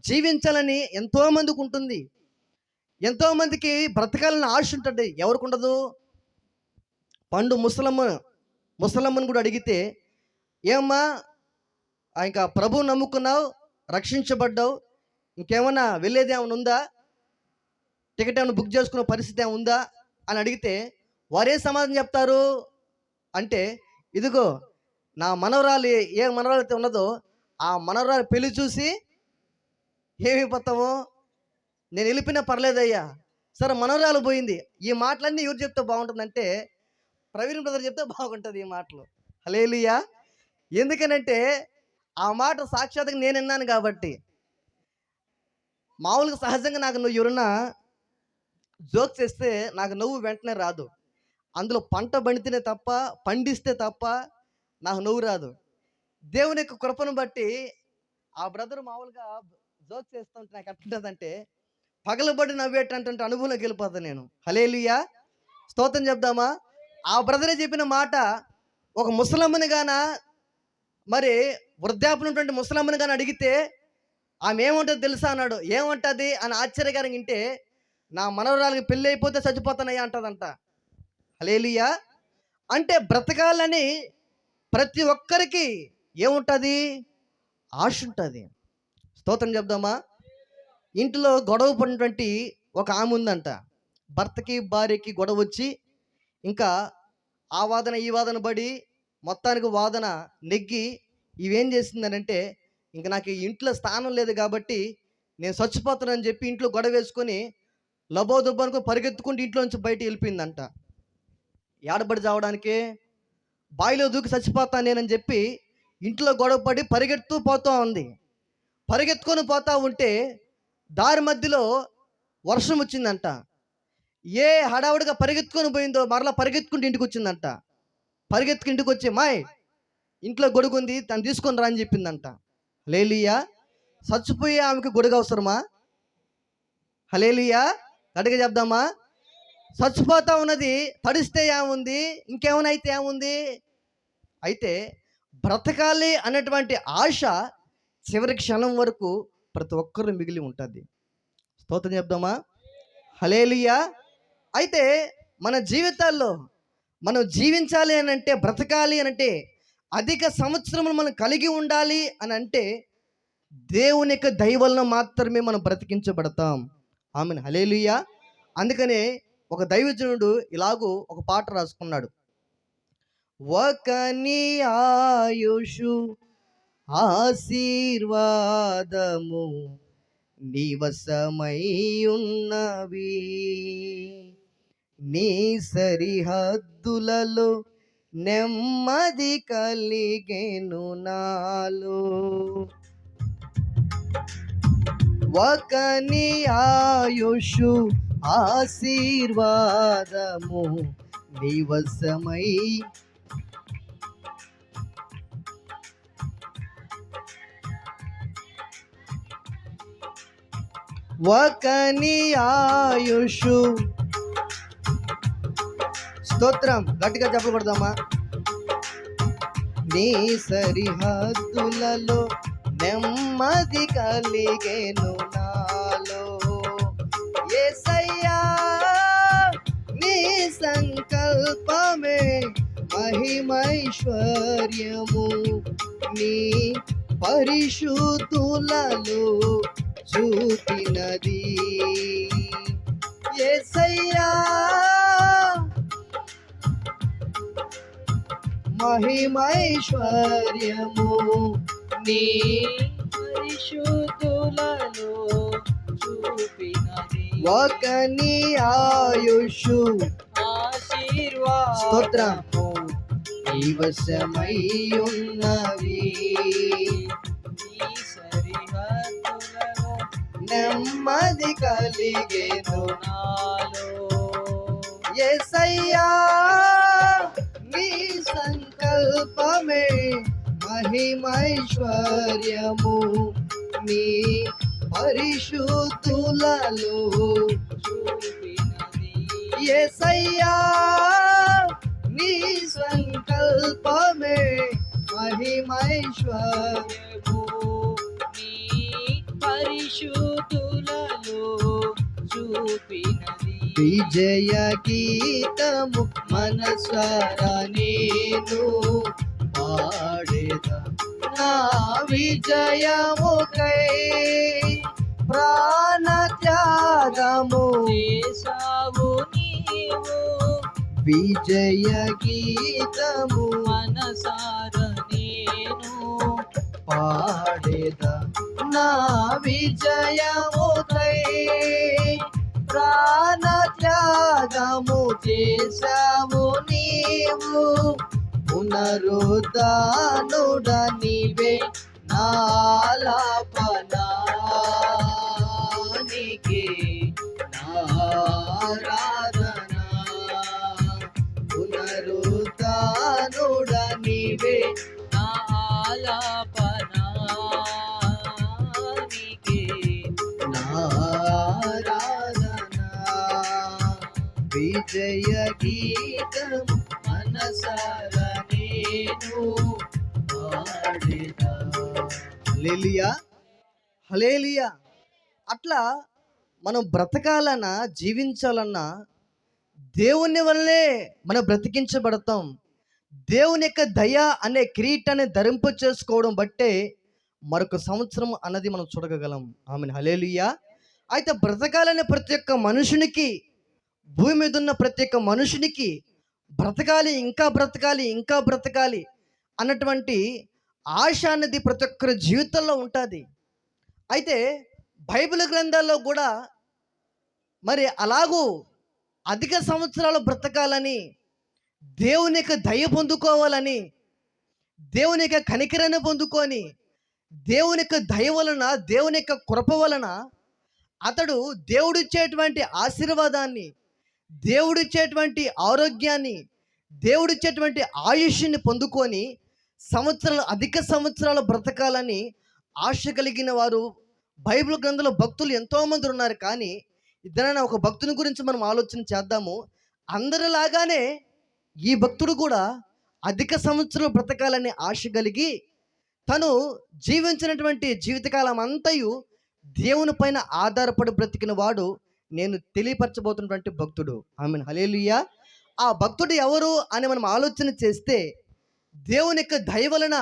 జీవించాలని ఎంతోమందికి ఉంటుంది, ఎంతోమందికి బ్రతకాలని ఆశ ఉంటుంది. ఎవరికి ఉండదు? పండు ముసలమ్మను కూడా అడిగితే, ఏమ్మా ఇంకా ప్రభువు నమ్ముకున్నావు, రక్షించబడ్డావు, ఇంకేమన్నా వెళ్ళేది ఏమైనా ఉందా, టికెట్ ఏమైనా బుక్ చేసుకున్న పరిస్థితి ఏమైనా ఉందా అని అడిగితే వారే సమాధానం చెప్తారు అంటే, ఇదిగో నా మనవరాలు, ఏ మనవరాలు అయితే ఉన్నదో ఆ మనవరాలు పెళ్లి చూసి ఏమైపోతామో, నేను వెళ్ళిపోయినా పర్లేదయ్యా, సరే మనవరాలు పోయింది. ఈ మాటలన్నీ ఎవరు చెప్తే బాగుంటుందంటే ప్రవీణ్ బ్రదర్ చెప్తే బాగుంటుంది ఈ మాటలు. హల్లెలూయా. ఎందుకనంటే ఆ మాట సాక్షాత్గా నేను విన్నాను కాబట్టి. మామూలుగా సహజంగా నాకు నువ్వు ఎవరన్నా జోక్స్ చేస్తే నాకు నవ్వు వెంటనే రాదు. అందులో పండిస్తే తప్ప నాకు నవ్వు రాదు. దేవుని యొక్క కృపను బట్టి ఆ బ్రదర్ మామూలుగా జోక్స్ చేస్తుంటే నాకు ఎట్లుంటుందంటే పగలబడి నవ్వేటంటే అనుభవంలోకి వెళ్ళిపోతాను నేను. హల్లెలూయా, స్తోత్రం చెప్దామా? ఆ బ్రదరే చెప్పిన మాట ఒక ముసలమ్మని గాన, మరి వృద్ధాప్యం ఉన్నటువంటి ముసలమ్మని కానీ అడిగితే ఆమె ఏముంటుంది తెలుసా అన్నాడు. ఏముంటుంది అని ఆశ్చర్యకరంగా వింటే, నా మనవరాలకి పెళ్ళి అయిపోతే చచ్చిపోతానయ్యా అంటదంట. హల్లెలూయా. అంటే బ్రతకాలని ప్రతి ఒక్కరికి ఏముంటుంది? ఆశ ఉంటుంది. స్తోత్రం చెప్దామా? ఇంట్లో గొడవ పడినటువంటి ఒక ఆమె ఉందంట. భర్తకి భార్యకి గొడవ వచ్చి ఇంకా ఆ వాదన ఈ వాదన పడి మొత్తానికి వాదన నెగ్గి ఇవేం చేసిందనంటే, ఇంక నాకు ఈ ఇంట్లో స్థానం లేదు కాబట్టి నేను చచ్చిపోతానని చెప్పి ఇంట్లో గొడవ వేసుకొని లబోదబ్బనుకో పరిగెత్తుకుంటూ ఇంట్లో నుంచి బయట వెళ్ళిపోయిందంట. ఏడబడి చావడానికి బావిలో దూకి చచ్చిపోతాను నేనని చెప్పి ఇంట్లో గొడవ పడి పరిగెత్తు పోతూ ఉంది. పరిగెత్తుకొని పోతా ఉంటే దారి మధ్యలో వర్షం వచ్చిందంట. ఏ హడావుడిగా పరిగెత్తుకొని పోయిందో మరలా పరిగెత్తుకుంటూ ఇంటికి వచ్చిందంట. పరిగెత్తుకు ఇంటికి వచ్చి మాయ్ ఇంట్లో గొడుగుంది తను తీసుకొని రా అని చెప్పిందంట. హల్లెలూయా. చచ్చిపోయే ఆమెకి గొడుగు అవసరమా? హల్లెలూయా. గట్టిగా చెప్దామా? చచ్చిపోతా ఉన్నది, తడిస్తే ఏముంది, ఇంకేమైనా అయితే ఏముంది? అయితే బ్రతకాలి అనేటువంటి ఆశ చివరి క్షణం వరకు ప్రతి ఒక్కరు మిగిలి ఉంటుంది. స్తోత్రం చెప్దామా? హల్లెలూయా. అయితే మన జీవితాల్లో మనం జీవించాలి అని అంటే, బ్రతకాలి అని అంటే, అధిక సంవత్సరములు మనం కలిగి ఉండాలి అని అంటే దేవుని యొక్క దయ వలన మాత్రమే మనం బ్రతికించబడతాం. ఆమెన్. హల్లెలూయా. అందుకనే ఒక దైవజనుడు ఇలాగూ ఒక పాట రాసుకున్నాడు. ఒకని ఆయుషు ఆశీర్వాదము నివసమై ఉన్నవి, నీ సరిహద్దులలో నెమ్మది కలిగెను నాలో. ఒకని ఆయుషు ఆశీర్వాదము నివసమై ఒకని ఆయుషు. స్తోత్రం. గట్టిగా చెప్పబడదామా? నీ సరిహద్దులలో నెమ్మది కలిగెను నాలో. యేసయ్యా నీ సంకల్పమే మహిమైశ్వర్యము, నీ పరిశుద్ధులలో చూపినది. యేసయ్యా మహిమైశ్వర్యము, నీ పరిశుద్ధులలో చూపినది. ఒకని ఆయుషు ఆశీర్వాదము నివసమై ఉన్నవి, నీ సరిహద్దులలో నెమ్మది కలిగెను నాలో. యేసయ్యా నీ సంకల్పమే మహిమైశ్వర్యము, నీ పరిశుద్ధులలో చూపినది. యేసయ్యా నీ సంకల్పమే మహిమైశ్వర్యము, నీ పరిశుద్ధులలో చూపినది. విజయ గీతము మనసారా నేను పాడేదా, నా విజయముకై ప్రాణ త్యాగము చేసావు నీవు. విజయ గీతము మనసారా నేను పాడేదా, నా విజయముకై ప్రాణ త్యాగము చేసావు నీవు. పునరుద్ధానుడ నీవే నాలాపనానికి నారాధన. పునరుద్ధానుడ నీవే నాలాపనానికి నారాధన. విజయ గీతం మనసారా నేను పాడేదా. హల్లెలూయా. హల్లెలూయా. అట్లా మనం బ్రతకాలన్నా, జీవించాలన్నా దేవుని వల్లే మనం బ్రతికించబడతాం. దేవుని యొక్క దయ అనే కిరీటాన్ని ధరింప చేసుకోవడం బట్టే మరొక సంవత్సరం అన్నది మనం చూడగలం. ఆమెన్. హల్లెలూయా. అయితే బ్రతకాలనే ప్రతి ఒక్క మనుషునికి, భూమి మీద ఉన్న ప్రతి ఒక్క మనుషునికి బ్రతకాలి, ఇంకా బ్రతకాలి, ఇంకా బ్రతకాలి అన్నటువంటి ఆశ అన్నది ప్రతి ఒక్కరి జీవితంలో ఉంటుంది. అయితే బైబిల్ గ్రంథాల్లో కూడా మరి అలాగూ అధిక సంవత్సరాలు బ్రతకాలని, దేవుని యొక్క దయ పొందుకోవాలని, దేవుని యొక్క కనికరాన్ని పొందుకొని, దేవుని యొక్క దయ వలన, దేవుని యొక్క కృప వలన అతడు దేవుడిచ్చేటువంటి ఆశీర్వాదాన్ని, దేవుడిచ్చేటువంటి ఆరోగ్యాన్ని, దేవుడిచ్చేటువంటి ఆయుష్ని పొందుకొని అధిక సంవత్సరాలు బ్రతకాలని ఆశ కలిగిన వారు బైబిల్ గ్రంథంలో భక్తులు ఎంతోమంది ఉన్నారు. కానీ ఇద్దరైనా ఒక భక్తుని గురించి మనం ఆలోచన చేద్దాము. అందరిలాగానే ఈ భక్తుడు కూడా అధిక సంవత్సరాలు బ్రతకాలని ఆశ కలిగి తను జీవించినటువంటి జీవితకాలం అంతయు దేవుని పైన ఆధారపడి బ్రతికిన వాడు నేను తెలియపరచబోతున్నటువంటి భక్తుడు. ఆమేన్. హల్లెలూయా. ఆ భక్తుడు ఎవరు అని మనం ఆలోచన చేస్తే, దేవుని యొక్క దయ వలన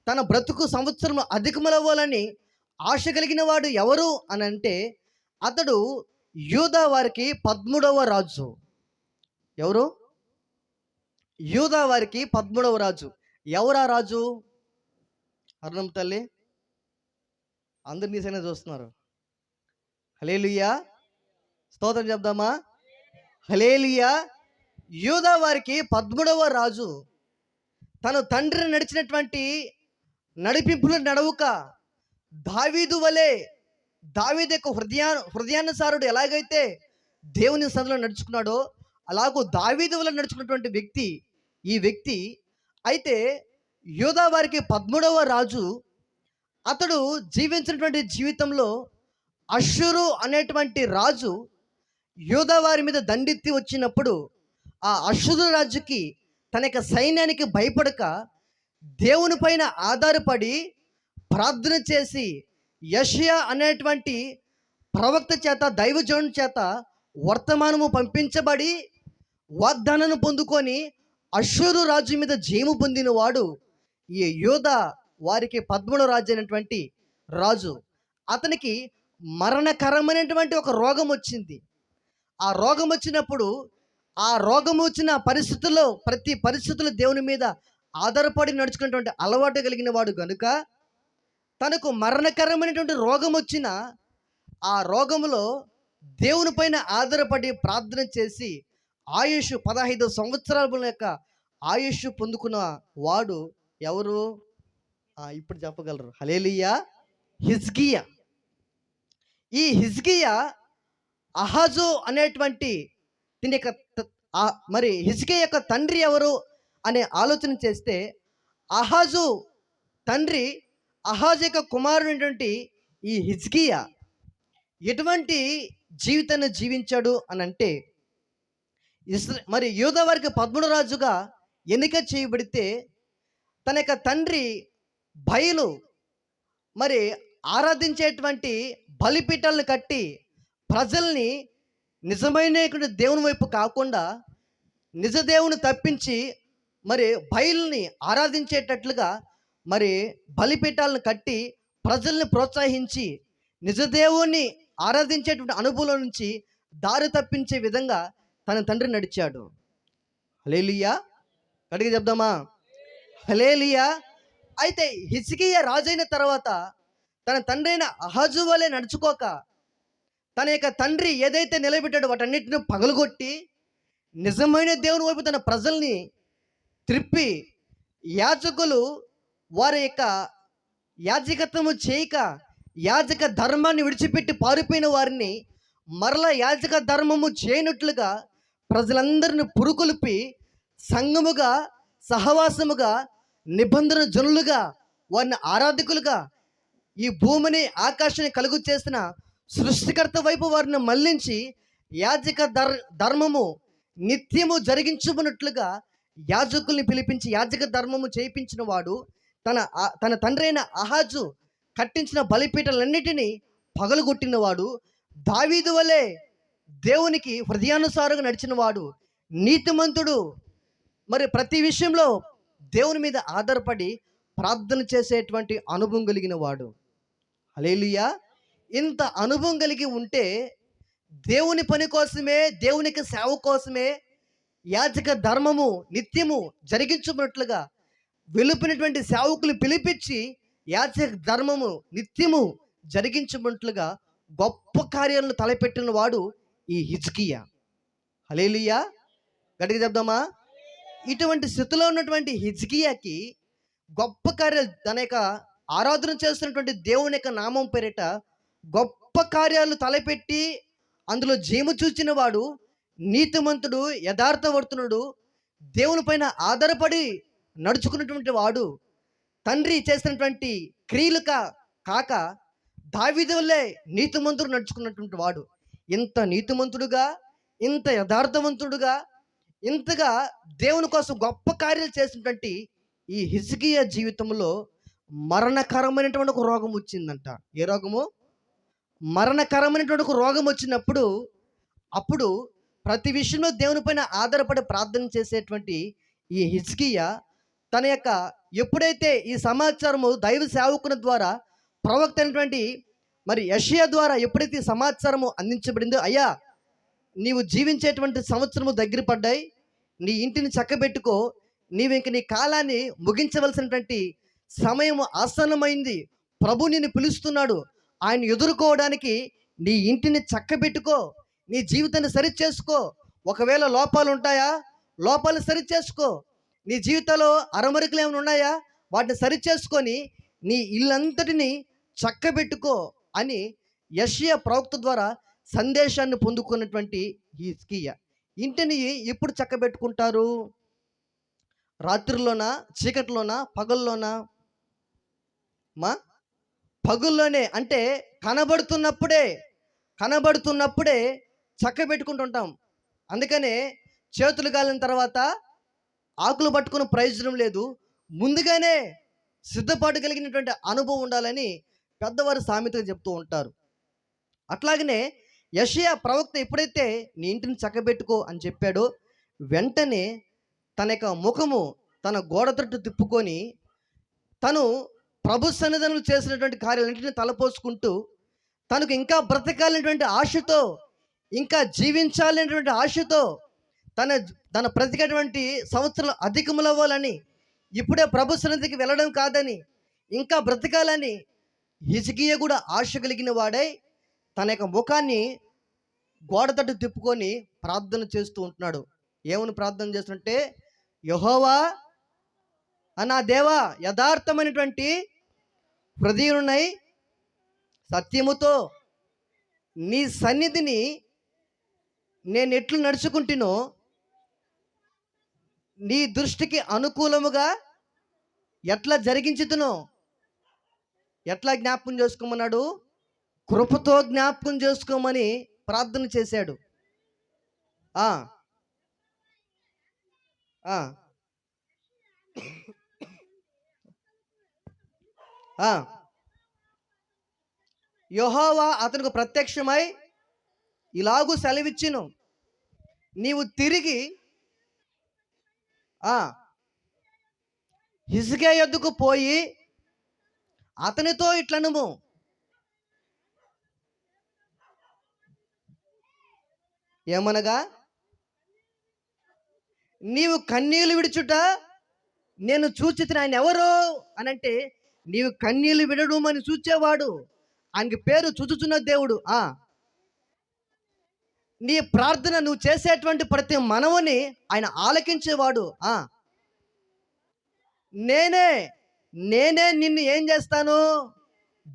తన బ్రతుకు సంవత్సరం అధికములవ్వాలని ఆశ కలిగిన వాడు ఎవరు అని అంటే, అతడు యూదా వారికి 13వ రాజు. ఎవరు? యూదా వారికి 13వ రాజు. ఎవరా రాజు? అరుణం తల్లి అందరు నీ సైనా చూస్తున్నారు. హల్లెలూయా. స్తోత్రం చెప్దామా? హల్లెలూయా. యూదా వారికి 13వ రాజు తను తండ్రిని నడిచినటువంటి నడిపింపులు నడవుక దావీదు వలె, దావీదు యొక్క హృదయానుసారుడు ఎలాగైతే దేవుని సన్నిధిలో నడుచుకున్నాడో అలాగూ దావీదు వలె నడుచుకున్నటువంటి వ్యక్తి ఈ వ్యక్తి. అయితే యూదా వారికి 13వ రాజు అతడు జీవించినటువంటి జీవితంలో అష్షూరు అనేటువంటి రాజు యూదా వారి మీద దండెత్తి వచ్చినప్పుడు ఆ అష్షూరు రాజుకి తన యొక్క సైన్యానికి భయపడక దేవుని పైన ఆధారపడి ప్రార్థన చేసి యెషయా అనేటువంటి ప్రవక్త చేత, దైవజనుని చేత వర్తమానము పంపించబడి వాగ్దానాన్ని పొందుకొని అష్షూరు రాజు మీద జయము పొందిన వాడు ఈ యూదా వారికి 13వ రాజు అయినటువంటి రాజు. అతనికి మరణకరమైనటువంటి ఒక రోగం వచ్చింది. ఆ రోగం వచ్చినప్పుడు ఆ రోగం వచ్చిన పరిస్థితుల్లో ప్రతి పరిస్థితుల్లో దేవుని మీద ఆధారపడి నడుచుకున్నటువంటి అలవాటు కలిగిన వాడు కనుక తనకు మరణకరమైనటువంటి రోగం వచ్చిన ఆ రోగములో దేవుని పైన ఆధారపడి ప్రార్థన చేసి ఆయుష్ 15 సంవత్సరాల యొక్క ఆయుష్ పొందుకున్న వాడు ఎవరు? ఇప్పుడు చెప్పగలరు. హల్లెలూయా. హిజ్కియా. ఈ హిజ్కియా అహాజు అనేటువంటి దీని యొక్క మరి హిజ్కియా యొక్క తండ్రి ఎవరు అనే ఆలోచన చేస్తే, అహాజు తండ్రి అహాజు యొక్క కుమారుడైనటువంటి ఈ హిజ్కియా ఎటువంటి జీవితాన్ని జీవించాడు అని అంటే, మరి యూదా వారికి 13వ రాజుగా ఎన్నిక చేయబడితే తన యొక్క తండ్రి బయలు మరి ఆరాధించేటువంటి బలిపీఠాలను కట్టి ప్రజల్ని నిజమైన దేవుని వైపు కాకుండా నిజ దేవుని తప్పించి మరి బయలుని ఆరాధించేటట్లుగా మరి బలిపీఠాలను కట్టి ప్రజల్ని ప్రోత్సహించి నిజ దేవుణ్ణి ఆరాధించేటువంటి అనుభవం నుంచి దారి తప్పించే విధంగా తన తండ్రి నడిచాడు. హల్లెలూయా. గట్టిగా చెప్దామా? హల్లెలూయా. అయితే హిజ్కియా రాజైన తర్వాత తన తండ్రి అయిన అహాజు వలె నడుచుకోక తన యొక్క తండ్రి ఏదైతే నిలబెట్టాడో వాటన్నిటిని పగలగొట్టి నిజమైన దేవుని వైపు తన ప్రజల్ని త్రిప్పి యాజకులు వారి యొక్క యాజకత్వము చేయక యాజక ధర్మాన్ని విడిచిపెట్టి పారిపోయిన వారిని మరలా యాజక ధర్మము చేయనట్లుగా ప్రజలందరిని పురుకొల్పి సంఘముగా, సహవాసముగా, నిబంధన జనులుగా, వారిని ఆరాధకులుగా, ఈ భూమిని ఆకాశాన్ని కలుగు చేసిన సృష్టికర్త వైపు వారిని మళ్లించి యాజక ధర్మము నిత్యము జరిగించుకున్నట్లుగా యాజకుల్ని పిలిపించి యాజక ధర్మము చేయించిన వాడు తన తండ్రి అయిన అహాజు కట్టించిన బలిపీఠాలన్నిటినీ పగలగొట్టినవాడు, దావీదు వలె దేవునికి హృదయానుసారంగా నడిచినవాడు, నీతిమంతుడు. మరి ప్రతి విషయంలో దేవుని మీద ఆధారపడి ప్రార్థన చేసేటువంటి అనుభవం కలిగిన వాడు. హల్లెలూయా! ఇంత అనుభవం కలిగి ఉంటే దేవుని పని కోసమే, దేవునికి సేవ కోసమే యాజక ధర్మము నిత్యము జరిగించున్నట్లుగా వెలుపైనటువంటి సేవకులు పిలిపించి యాజక ధర్మము నిత్యము జరిగించున్నట్లుగా గొప్ప కార్యాలను తలపెట్టిన వాడు ఈ హిజ్కియా. హల్లెలూయా! గట్టిగా చెప్దామా? ఇటువంటి స్థితిలో ఉన్నటువంటి హిజ్కియాకి గొప్ప కార్యాలు, తన యొక్క ఆరాధన చేస్తున్నటువంటి దేవుని యొక్క నామం పేరిట గొప్ప కార్యాలు తలపెట్టి అందులో జీము చూచిన వాడు, నీతిమంతుడు, యథార్థవర్తనుడు, దేవుని పైన ఆధారపడి నడుచుకున్నటువంటి వాడు, తండ్రి చేసినటువంటి క్రియలు కాక దావీదు వల్లే నీతిమంతుడు నడుచుకున్నటువంటి వాడు. ఇంత నీతిమంతుడుగా, ఇంత యథార్థవంతుడుగా, ఇంతగా దేవుని కోసం గొప్ప కార్యాలు చేసినటువంటి ఈ హిజ్కియా జీవితంలో మరణకరమైనటువంటి ఒక రోగం వచ్చిందంట. ఏ రోగము? మరణకరమైనటువంటి ఒక రోగం వచ్చినప్పుడు, అప్పుడు ప్రతి విషయంలో దేవుని పైన ఆధారపడి ప్రార్థన చేసేటువంటి ఈ హిజ్కియా తన యొక్క ఎప్పుడైతే ఈ సమాచారము దైవ సేవకుని ద్వారా, ప్రవక్త అయినటువంటి మరి యెషయా ద్వారా ఎప్పుడైతే ఈ సమాచారము అందించబడిందో, అయ్యా నీవు జీవించేటువంటి సంవత్సరము దగ్గర పడ్డాయి, నీ ఇంటిని చక్కబెట్టుకో, నీవు ఇంక నీ కాలాన్ని ముగించవలసినటువంటి సమయం ఆసన్నమైంది, ప్రభు నిన్ను పిలుస్తున్నాడు, ఆయన ఎదుర్కోవడానికి నీ ఇంటిని చక్కబెట్టుకో, నీ జీవితాన్ని సరిచేసుకో, ఒకవేళ లోపాలు ఉంటాయా, లోపాలు సరిచేసుకో, నీ జీవితంలో అరమరికలు ఏమైనా ఉన్నాయా, వాటిని సరిచేసుకొని నీ ఇల్లంతటిని చక్కబెట్టుకో అని యెషయా ప్రవక్త ద్వారా సందేశాన్ని పొందుకున్నటువంటి హిజ్కియా. ఇంటిని ఎప్పుడు చక్కబెట్టుకుంటారు? రాత్రిలోనా, చీకటిలోనా, పగల్లోనా? మా పగుల్లోనే. అంటే కనబడుతున్నప్పుడే చక్కబెట్టుకుంటుంటాం. అందుకనే చేతులు కాలిన తర్వాత ఆకులు పట్టుకుని ప్రయోజనం లేదు, ముందుగానే సిద్ధపాటు కలిగినటువంటి అనుభవం ఉండాలని పెద్దవారు సామెతగా చెప్తూ ఉంటారు. అట్లాగనే యెషయా ప్రవక్త ఎప్పుడైతే నీ ఇంటిని చక్కబెట్టుకో అని చెప్పాడో, వెంటనే తన యొక్క ముఖము తన గోడ తట్టు తిప్పుకొని తను ప్రభు సన్నిధానంలో చేసినటువంటి కార్యాలన్నింటినీ తలపోసుకుంటూ, తనకు ఇంకా బ్రతకాలనేటువంటి ఆశతో, ఇంకా జీవించాలనేటువంటి ఆశతో, తన బ్రతికేటువంటి సంవత్సరాలు అధికములవ్వాలని, ఇప్పుడే ప్రభు సన్నిధికి వెళ్ళడం కాదని, ఇంకా బ్రతకాలని హిజ్కియా కూడా ఆశ కలిగిన వాడై తన యొక్క ముఖాన్ని గోడ తట్టు తిప్పుకొని ప్రార్థన చేస్తూ ఉంటున్నాడు. ఏమని ప్రార్థన చేస్తుంటే, యెహోవా నా దేవా, యథార్థమైనటువంటి హృదయునై సత్యముతో నీ సన్నిధిని నేను ఎట్లు నడుచుకుంటునో, నీ దృష్టికి అనుకూలముగా ఎట్లా జరిగించుతునో, ఎట్లా జ్ఞాపకం చేసుకోమన్నాడు? కృపతో జ్ఞాపకం చేసుకోమని ప్రార్థన చేశాడు. ఆ ఆ ఆ యెహోవా అతనికి ప్రత్యక్షమై ఇలాగూ సెలవిచ్చును, నీవు తిరిగి హిజ్కియా యొద్దకు పోయి అతనితో ఇట్లనుము, ఏమనగా, నీవు కన్నీళ్లు విడుచుట నేను చూచితిని. ఆయన ఎవరు అనంటే, నీవు కన్నీళ్లు విడడం అని చూచేవాడు, ఆయనకి పేరు చూచుచున్న దేవుడు. నీ ప్రార్థన, నువ్వు చేసేటువంటి ప్రతి మనవుని ఆయన ఆలకించేవాడు. నేనే నిన్ను ఏం చేస్తాను?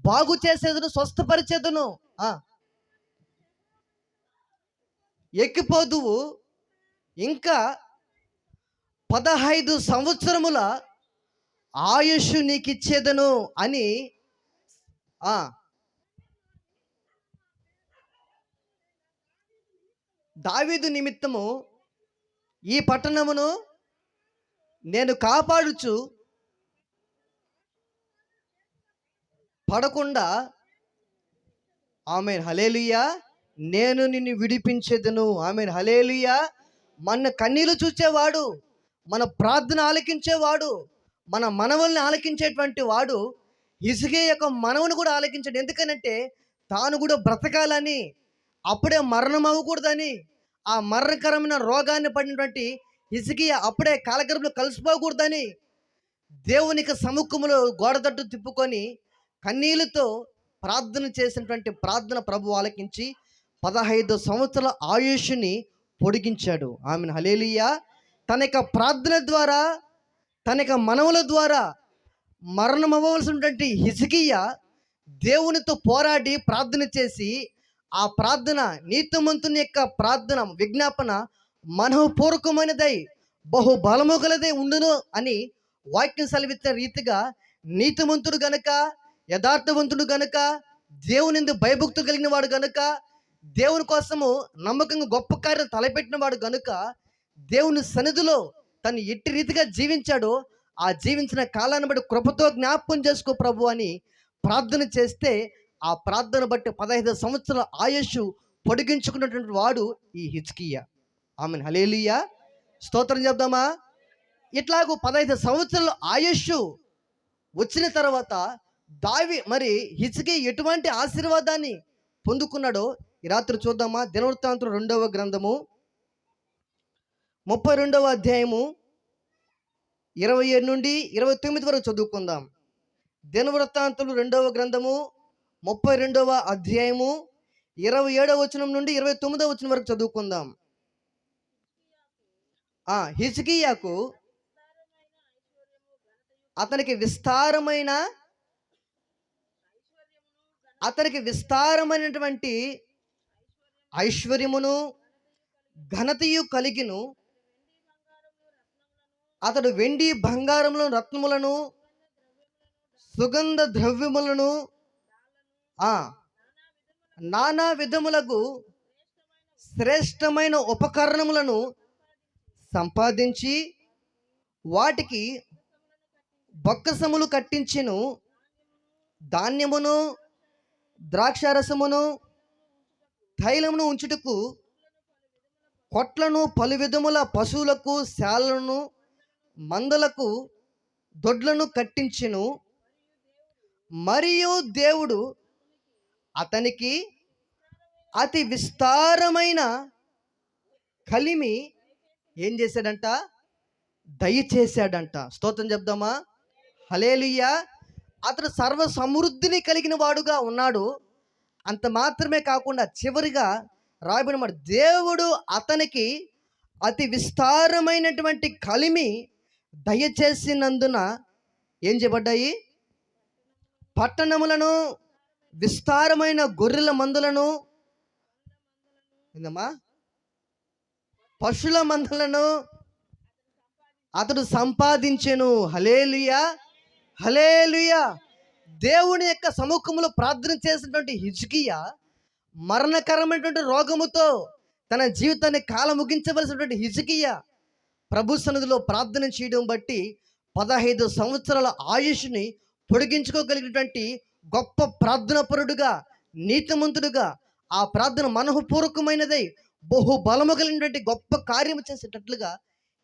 బాగు చేసేదును, స్వస్థపరిచేదును. ఎక్కిపోదువు, ఇంకా 15 సంవత్సరముల ఆయుష్ నీకు ఇచ్చేదను అని దావీదు నిమిత్తము ఈ పట్టణమును నేను కాపాడుచు పడకుండా ఆమేన్ హల్లెలూయా నేను నిన్ను విడిపించెదను. ఆమేన్ హల్లెలూయా. మన కన్నీళ్లు చూచేవాడు, మన ప్రార్థన ఆలకించేవాడు, మన మనవుల్ని ఆలకించేటువంటి వాడు హిజ్కియా యొక్క మనవుని కూడా ఆలకించాడు. ఎందుకనంటే తాను కూడా బ్రతకాలని, అప్పుడే మరణం అవ్వకూడదని, ఆ మరణకరమైన రోగాన్ని పడినటువంటి హిజ్కియా అప్పుడే కాలగర్భంలో కలిసిపోకూడదని దేవునికి సముఖములో గోడ తట్టు తిప్పుకొని కన్నీళ్లతో ప్రార్థన చేసినటువంటి ప్రార్థన ప్రభు ఆలకించి 15 సంవత్సరాల ఆయుష్ని పొడిగించాడు. ఆమెను హల్లెలూయా. తన యొక్క ప్రార్థన ద్వారా, తన యొక్క మనవుల ద్వారా మరణం అవ్వవలసినటువంటి హిజ్కియా దేవునితో పోరాడి ప్రార్థన చేసి, ఆ ప్రార్థన నీతిమంతుని యొక్క ప్రార్థన విజ్ఞాపన మనఃపూర్వకమైనదై బహు బలము గలదై ఉండును అని వాక్యం సెలవిచ్చే రీతిగా నీతిమంతుడు గనుక, యథార్థవంతుడు గనుక, దేవునిందు భయభక్తులు కలిగిన వాడు గనుక, దేవుని కోసము నమ్మకంగా గొప్ప కార్యం తలపెట్టిన వాడు గనుక దేవుని సన్నిధిలో తను ఎట్టి రీతిగా జీవించాడో ఆ జీవించిన కాలాన్ని బట్టి కృపతో జ్ఞాపకం చేసుకో ప్రభు అని ప్రార్థన చేస్తే, ఆ ప్రార్థన బట్టి 15 సంవత్సరాల ఆయుష్ పొడిగించుకున్నటువంటి వాడు ఈ హిజ్కియా. Amen hallelujah. స్తోత్రం చెప్దామా. ఇట్లాగూ 15 సంవత్సరాల ఆయుష్ వచ్చిన తర్వాత మరి హిజ్కియా ఎటువంటి ఆశీర్వాదాన్ని పొందుకున్నాడో ఈ రాత్రి చూద్దామా. దినవృత్తాంతం 2వ గ్రంథము 32వ అధ్యాయము 27 నుండి 29 వరకు చదువుకుందాం. దినవృత్తాంతులు 2వ గ్రంథము 32వ అధ్యాయము 27వ వచనం నుండి 29వ వచనం వరకు చదువుకుందాం. హిజ్కియాకు అతనికి విస్తారమైనటువంటి ఐశ్వర్యమును ఘనతయు కలిగిను. అతడు వెండి బంగారములను రత్నములను సుగంధ ద్రవ్యములను నానా విధములకు శ్రేష్టమైన ఉపకరణములను సంపాదించి వాటికి బొక్కసములు కట్టించెను. ధాన్యమును ద్రాక్షారసమును తైలమును ఉంచుటకు కొట్లను, పలు విధముల పశువులకు శాలను, మందలకు దొడ్లను కట్టించెను. మరియు దేవుడు అతనికి అతి విస్తారమైన కలిమి ఏం చేశాడంట? దయచేశాడంట. స్తోత్రం చెప్దామా. హల్లెలూయా. అతడు సర్వ సమృద్ధిని కలిగిన వాడుగా ఉన్నాడు. అంత మాత్రమే కాకుండా చివరిగా రాయబడిన మాట, దేవుడు అతనికి అతి విస్తారమైనటువంటి కలిమి దయచేసినందున ఏం చేయబడ్డాయి? పట్టణములను, విస్తారమైన గొర్రెల మందులను, ఏందమ్మా, పశువుల మందలను అతడు సంపాదించెను. హల్లెలూయా, హల్లెలూయా. దేవుని యొక్క సముఖంలో ప్రార్థన చేసినటువంటి హిజ్కియా మరణకరమైనటువంటి రోగముతో తన జీవితాన్ని కాలం ముగించవలసినటువంటి హిజ్కియా ప్రభు సన్నిధిలో ప్రార్థన చేయడం బట్టి 15 సంవత్సరాల ఆయుష్ని పొడిగించుకోగలిగినటువంటి గొప్ప ప్రార్థనాపరుడుగా, నీతిమంతుడుగా, ఆ ప్రార్థన మనఃపూర్వకమైనదై బహు బలము కలిగినటువంటి గొప్ప కార్యము చేసేటట్లుగా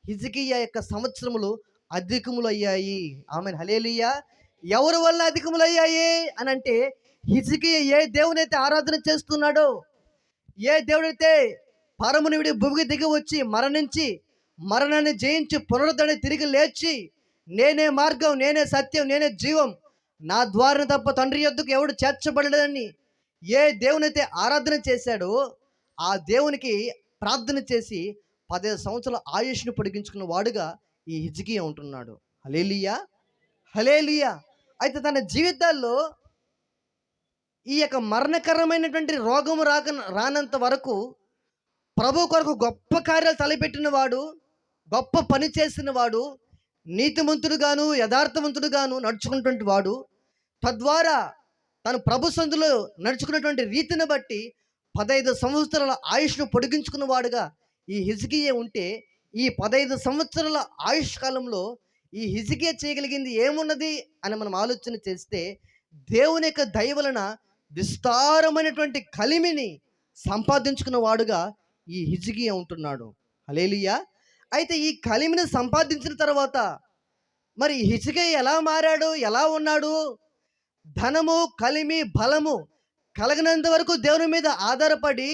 హిజ్కియా యొక్క సంవత్సరములు అధికములు అయ్యాయి. ఆమేన్ హల్లెలూయా. ఎవరి వల్ల అధికములు అయ్యాయి అని అంటే, హిజ్కియా ఏ దేవునైతే ఆరాధన చేస్తున్నాడో, ఏ దేవుడైతే పరముని విడి భూమికి దిగి వచ్చి మరణించి మరణాన్ని జయించి పునరుద్ధరణ తిరిగి లేచి నేనే మార్గం, నేనే సత్యం, నేనే జీవం, నా ద్వారా తప్ప తండ్రి యొద్దకు ఎవడు చేర్చబడలేదని ఏ దేవునైతే ఆరాధన చేశాడో ఆ దేవునికి ప్రార్థన చేసి 15 సంవత్సరాల ఆయుష్ను పొడిగించుకున్న వాడుగా ఈ హిజ్కియా ఉంటున్నాడు. హల్లెలూయా, హల్లెలూయా. అయితే తన జీవితాల్లో ఈ యొక్క మరణకరమైనటువంటి రోగము రానంత వరకు ప్రభు కొరకు గొప్ప కార్యాలు తలపెట్టిన వాడు, గొప్ప పని చేసిన వాడు, నీతిమంతుడుగాను యథార్థవంతుడుగాను నడుచుకున్నటువంటి వాడు, తద్వారా తను ప్రభు సందులో నడుచుకున్నటువంటి రీతిని బట్టి 15 సంవత్సరాల ఆయుష్ను పొడిగించుకున్న వాడుగా ఈ హిజ్కియా ఉంటే, ఈ 15 సంవత్సరాల ఆయుష్ కాలంలో ఈ హిజ్కియా చేయగలిగింది ఏమున్నది అని మనం ఆలోచన చేస్తే, దేవుని యొక్క దయ వలన విస్తారమైనటువంటి కలిమిని సంపాదించుకున్న వాడుగా ఈ హిజ్కియా ఉంటున్నాడు. హల్లెలూయా. అయితే ఈ కలిమిని సంపాదించిన తర్వాత మరి హిజ్కియా ఎలా మారాడు, ఎలా ఉన్నాడు? ధనము, కలిమి, బలము కలగనంత వరకు దేవుని మీద ఆధారపడి,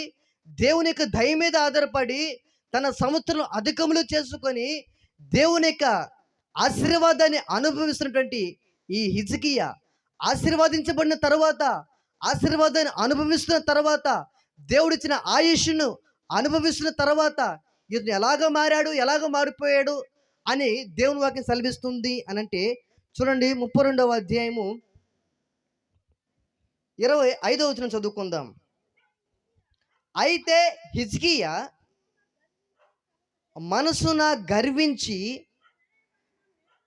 దేవుని యొక్క దయ మీద ఆధారపడి, తన సంవత్సరం అధికములు చేసుకొని దేవుని యొక్క ఆశీర్వాదాన్ని అనుభవిస్తున్నటువంటి ఈ హిజ్కియా ఆశీర్వదించబడిన తర్వాత, ఆశీర్వాదాన్ని అనుభవిస్తున్న తర్వాత, దేవుడిచ్చిన ఆయుష్ను అనుభవిస్తున్న తర్వాత ఇతను ఎలాగ మారాడు, ఎలాగ మారిపోయాడు అని దేవుని వాక్యం సెలవిస్తుంది అనంటే, చూడండి 32వ అధ్యాయము 25వ వచనం చదువుకుందాం. అయితే హిజ్కియా మనసున గర్వించి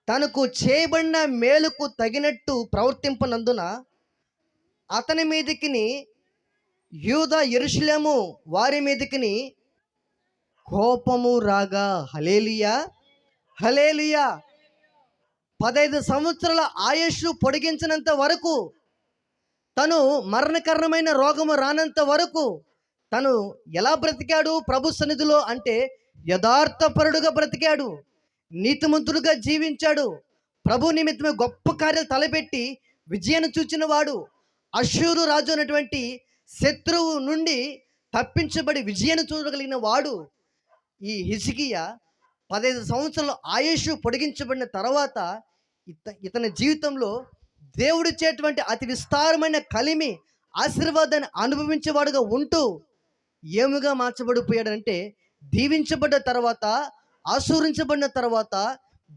తనకు చేయబడిన మేలుకు తగినట్టు ప్రవర్తింపనందున అతని మీదికిని యూదా యెరూషలేము వారి మీదికిని కోపము రాగా. హల్లెలూయా, హల్లెలూయా. 15 సంవత్సరాల ఆయుష్ పొడిగించినంత వరకు, తను మరణకరమైన రోగము రానంత వరకు తను ఎలా బ్రతికాడు ప్రభు సన్నిధిలో అంటే యథార్థపరుడుగా బ్రతికాడు, నీతిమంతుడుగా జీవించాడు, ప్రభు నిమిత్తమే గొప్ప కార్యాలు తలపెట్టి విజయాన్ని చూచిన వాడు, అష్షూరు రాజు అనేటువంటి శత్రువు నుండి తప్పించబడి విజయాన్ని చూడగలిగిన వాడు. ఈ హిజ్కియా 15 సంవత్సరాల ఆయుష్ పొడిగించబడిన తర్వాత ఇతని జీవితంలో దేవుడిచ్చేటువంటి అతి విస్తారమైన కలిమి ఆశీర్వాదాన్ని అనుభవించేవాడుగా ఉంటూ ఏముగా మార్చబడిపోయాడంటే, దీవించబడ్డ తర్వాత, ఆశీర్వదించబడిన తర్వాత,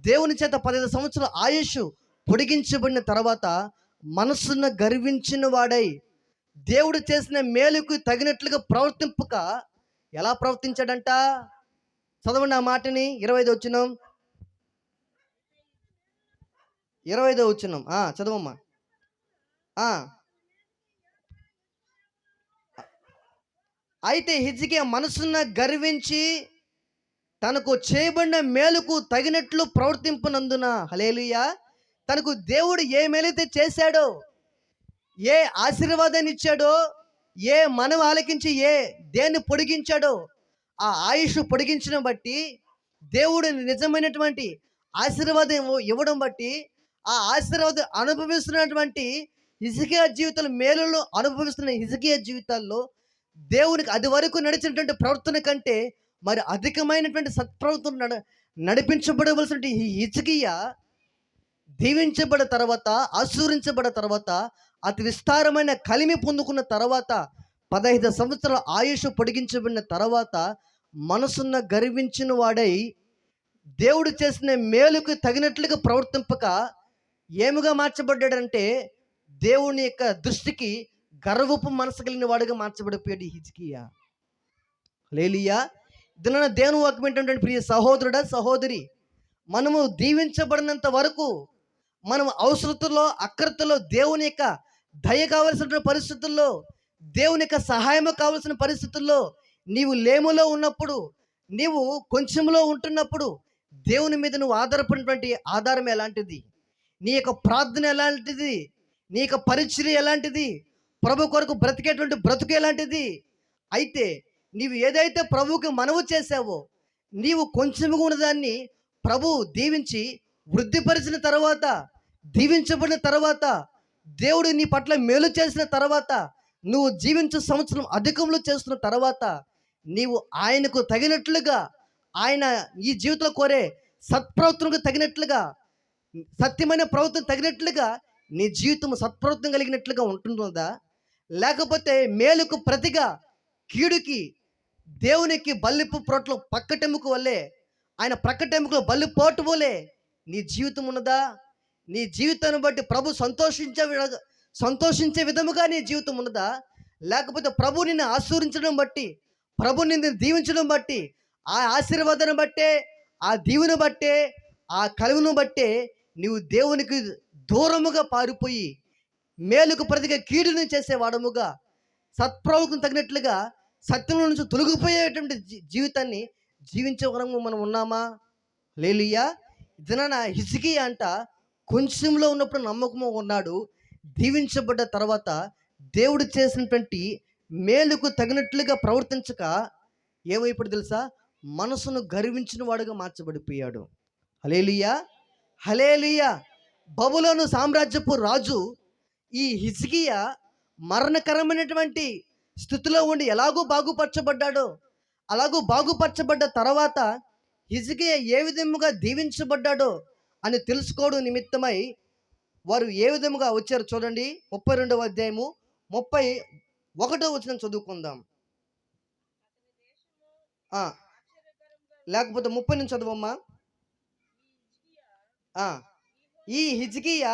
దేవుని చేత 15 సంవత్సరాల ఆయుష్ పొడిగించబడిన తర్వాత మనసున్న గర్వించిన వాడై దేవుడు చేసిన మేలుకు తగినట్లుగా ప్రవర్తింపక ఎలా ప్రవర్తించాడంట? చదవండి ఆ మాటని. 25వ వచనం, 25వ వచనం చదవమ్మా. అయితే హిజ్కియా మనసున్న గర్వించి తనకు చేయబడిన మేలుకు తగినట్లు ప్రవర్తింపనందున, హల్లెలూయా, తనకు దేవుడు ఏ మేలైతే చేశాడో, ఏ ఆశీర్వాదాన్ని ఇచ్చాడో, ఏ మనం ఆలకించి దేన్ని పొడిగించాడో, ఆ ఆయుష్ పొడిగించడం బట్టి, దేవుడు నిజమైనటువంటి ఆశీర్వాదం ఇవ్వడం బట్టి, ఆ ఆశీర్వాదం అనుభవిస్తున్నటువంటి హిజ్కియా జీవితంలో, మేలులో అనుభవిస్తున్న హిజ్కియా జీవితాల్లో దేవునికి అది వరకు నడిచినటువంటి ప్రవర్తన కంటే మరి అధికమైనటువంటి సత్ప్రవర్తన నడిపించబడవలసిన ఈ హిజ్కియా దీవించబడిన తర్వాత, ఆశీర్వదించబడిన తర్వాత, అతి విస్తారమైన కలిమి పొందుకున్న తర్వాత, 15 సంవత్సరాల ఆయుష్ పొడిగించబడిన తర్వాత మనసున్న గర్వించిన వాడై దేవుడు చేసిన మేలుకు తగినట్లుగా ప్రవర్తింపక ఏముగా మార్చబడ్డాడంటే, దేవుని యొక్క దృష్టికి గర్వపు మనసు కలిగిన వాడుగా మార్చబడిపోయాడు ఈ హిజ్కియా. హల్లెలూయా. దిన దేవుని వాక్యం ఏంటంటే, ప్రియ సహోదరుడా, సహోదరి, మనము దీవించబడినంత వరకు, మనం అవసరతలో, అక్రతలో, దేవుని యొక్క దయ కావలసిన పరిస్థితుల్లో, దేవుని యొక్క సహాయము కావలసిన పరిస్థితుల్లో, నీవు లేములో ఉన్నప్పుడు, నీవు కొంచెంలో ఉంటున్నప్పుడు, దేవుని మీద నువ్వు ఆధారపడినటువంటి ఆధారం ఎలాంటిది, నీ యొక్క ప్రార్థన ఎలాంటిది, నీ యొక్క పరిచర్య ఎలాంటిది, ప్రభు కొరకు బ్రతికేటువంటి బ్రతుకు ఎలాంటిది. అయితే నీవు ఏదైతే ప్రభువుకి మనవి చేసావో, నీవు కొంచెముగా ఉన్నదాన్ని ప్రభు దీవించి వృద్ధిపరిచిన తర్వాత, దీవించబడిన తర్వాత, దేవుడు నీ పట్ల మేలు చేసిన తర్వాత, నువ్వు జీవించే సంవత్సరం అధికంలో చేస్తున్న తర్వాత, నీవు ఆయనకు తగినట్లుగా, ఆయన ఈ జీవితంలో కోరే సత్ప్రవర్తనకు తగినట్లుగా, సత్యమైన ప్రవర్తన తగినట్లుగా నీ జీవితం సత్ప్రవర్తన కలిగినట్లుగా ఉంటుందా? లేకపోతే మేలుకు ప్రతిగా కీడుకి, దేవునికి బల్లిపు ప్రోట్లు పక్కటెముక వల్లే, ఆయన ప్రక్కటెముకలో బల్లిపోటు వలే నీ జీవితం ఉన్నదా? నీ జీవితాన్ని బట్టి ప్రభు సంతోషించే విధముగా నీ జీవితం ఉన్నదా? లేకపోతే ప్రభు నిన్ను ఆశీర్వదించడం బట్టి, ప్రభు నిన్ను దీవించడం బట్టి, ఆ ఆశీర్వాదాన్ని బట్టే, ఆ దీవెను బట్టే, ఆ కలువును బట్టే నీవు దేవునికి దూరముగా పారిపోయి మేలుకు ప్రతిగా కీడును చేసేవాడముగా, సత్ప్రవర్తనకు తగినట్లుగా సత్యం నుంచి తొలగిపోయేటువంటి జీవితాన్ని జీవించే వరకు మనం ఉన్నామా? హల్లెలూయా. దినాన హిజ్కియా అంట కొంచెంలో ఉన్నప్పుడు నమ్మకము ఉన్నాడు, దీవించబడ్డ తర్వాత దేవుడు చేసినటువంటి మేలుకు తగినట్లుగా ప్రవర్తించక ఏమైపోయాడు తెలుసా? మనసును గర్వించిన వాడుగా మార్చబడిపోయాడు. హల్లెలూయా, హల్లెలూయా. బబులోను సామ్రాజ్యపు రాజు ఈ హిజ్కియా మరణకరమైనటువంటి స్థితిలో ఉండి ఎలాగో బాగుపరచబడ్డాడో, అలాగూ బాగుపరచబడ్డ తర్వాత హిజ్కియా ఏ విధముగా దీవించబడ్డాడో అని తెలుసుకోవడం నిమిత్తమై వారు ఏ విధముగా వచ్చారు చూడండి. 32వ అధ్యాయము 31వ వచనం చదువుకుందాం. ఆ, లేకపోతే 30 నుంచి చదవమ్మా. ఆ, ఈ హిజ్కియా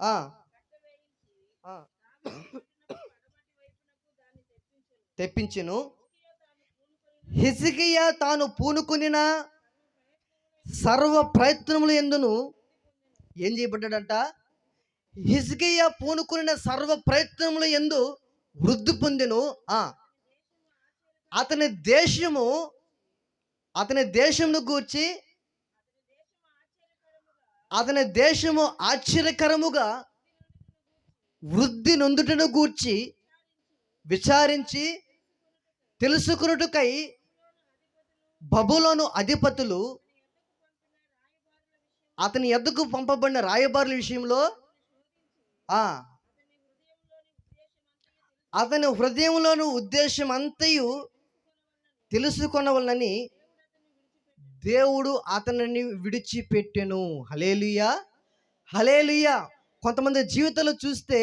ఆ, ఆ, తెప్పించెను. హిజ్కియా తాను పూనుకొనిన సర్వ ప్రయత్నములు ఎందును ఏం చేయబడ్డాడంట? హిజ్కియా పూనుకొనిన సర్వ ప్రయత్నములు ఎందు వృద్ధి పొందెను. అతని దేశము అతని దేశమును గూర్చి అతని దేశము ఆశ్చర్యకరముగా వృద్ధి నొందుటను గూర్చి విచారించి తెలుసుకొనుటకై బబులోను అధిపతులు అతని ఎద్దకు పంపబడిన రాయబారుల విషయంలో అతని హృదయంలోని ఉద్దేశం అంతయు తెలుసుకొనవలనని దేవుడు అతనిని విడిచిపెట్టెను. హల్లెలూయా, హల్లెలూయా. కొంతమంది జీవితాలు చూస్తే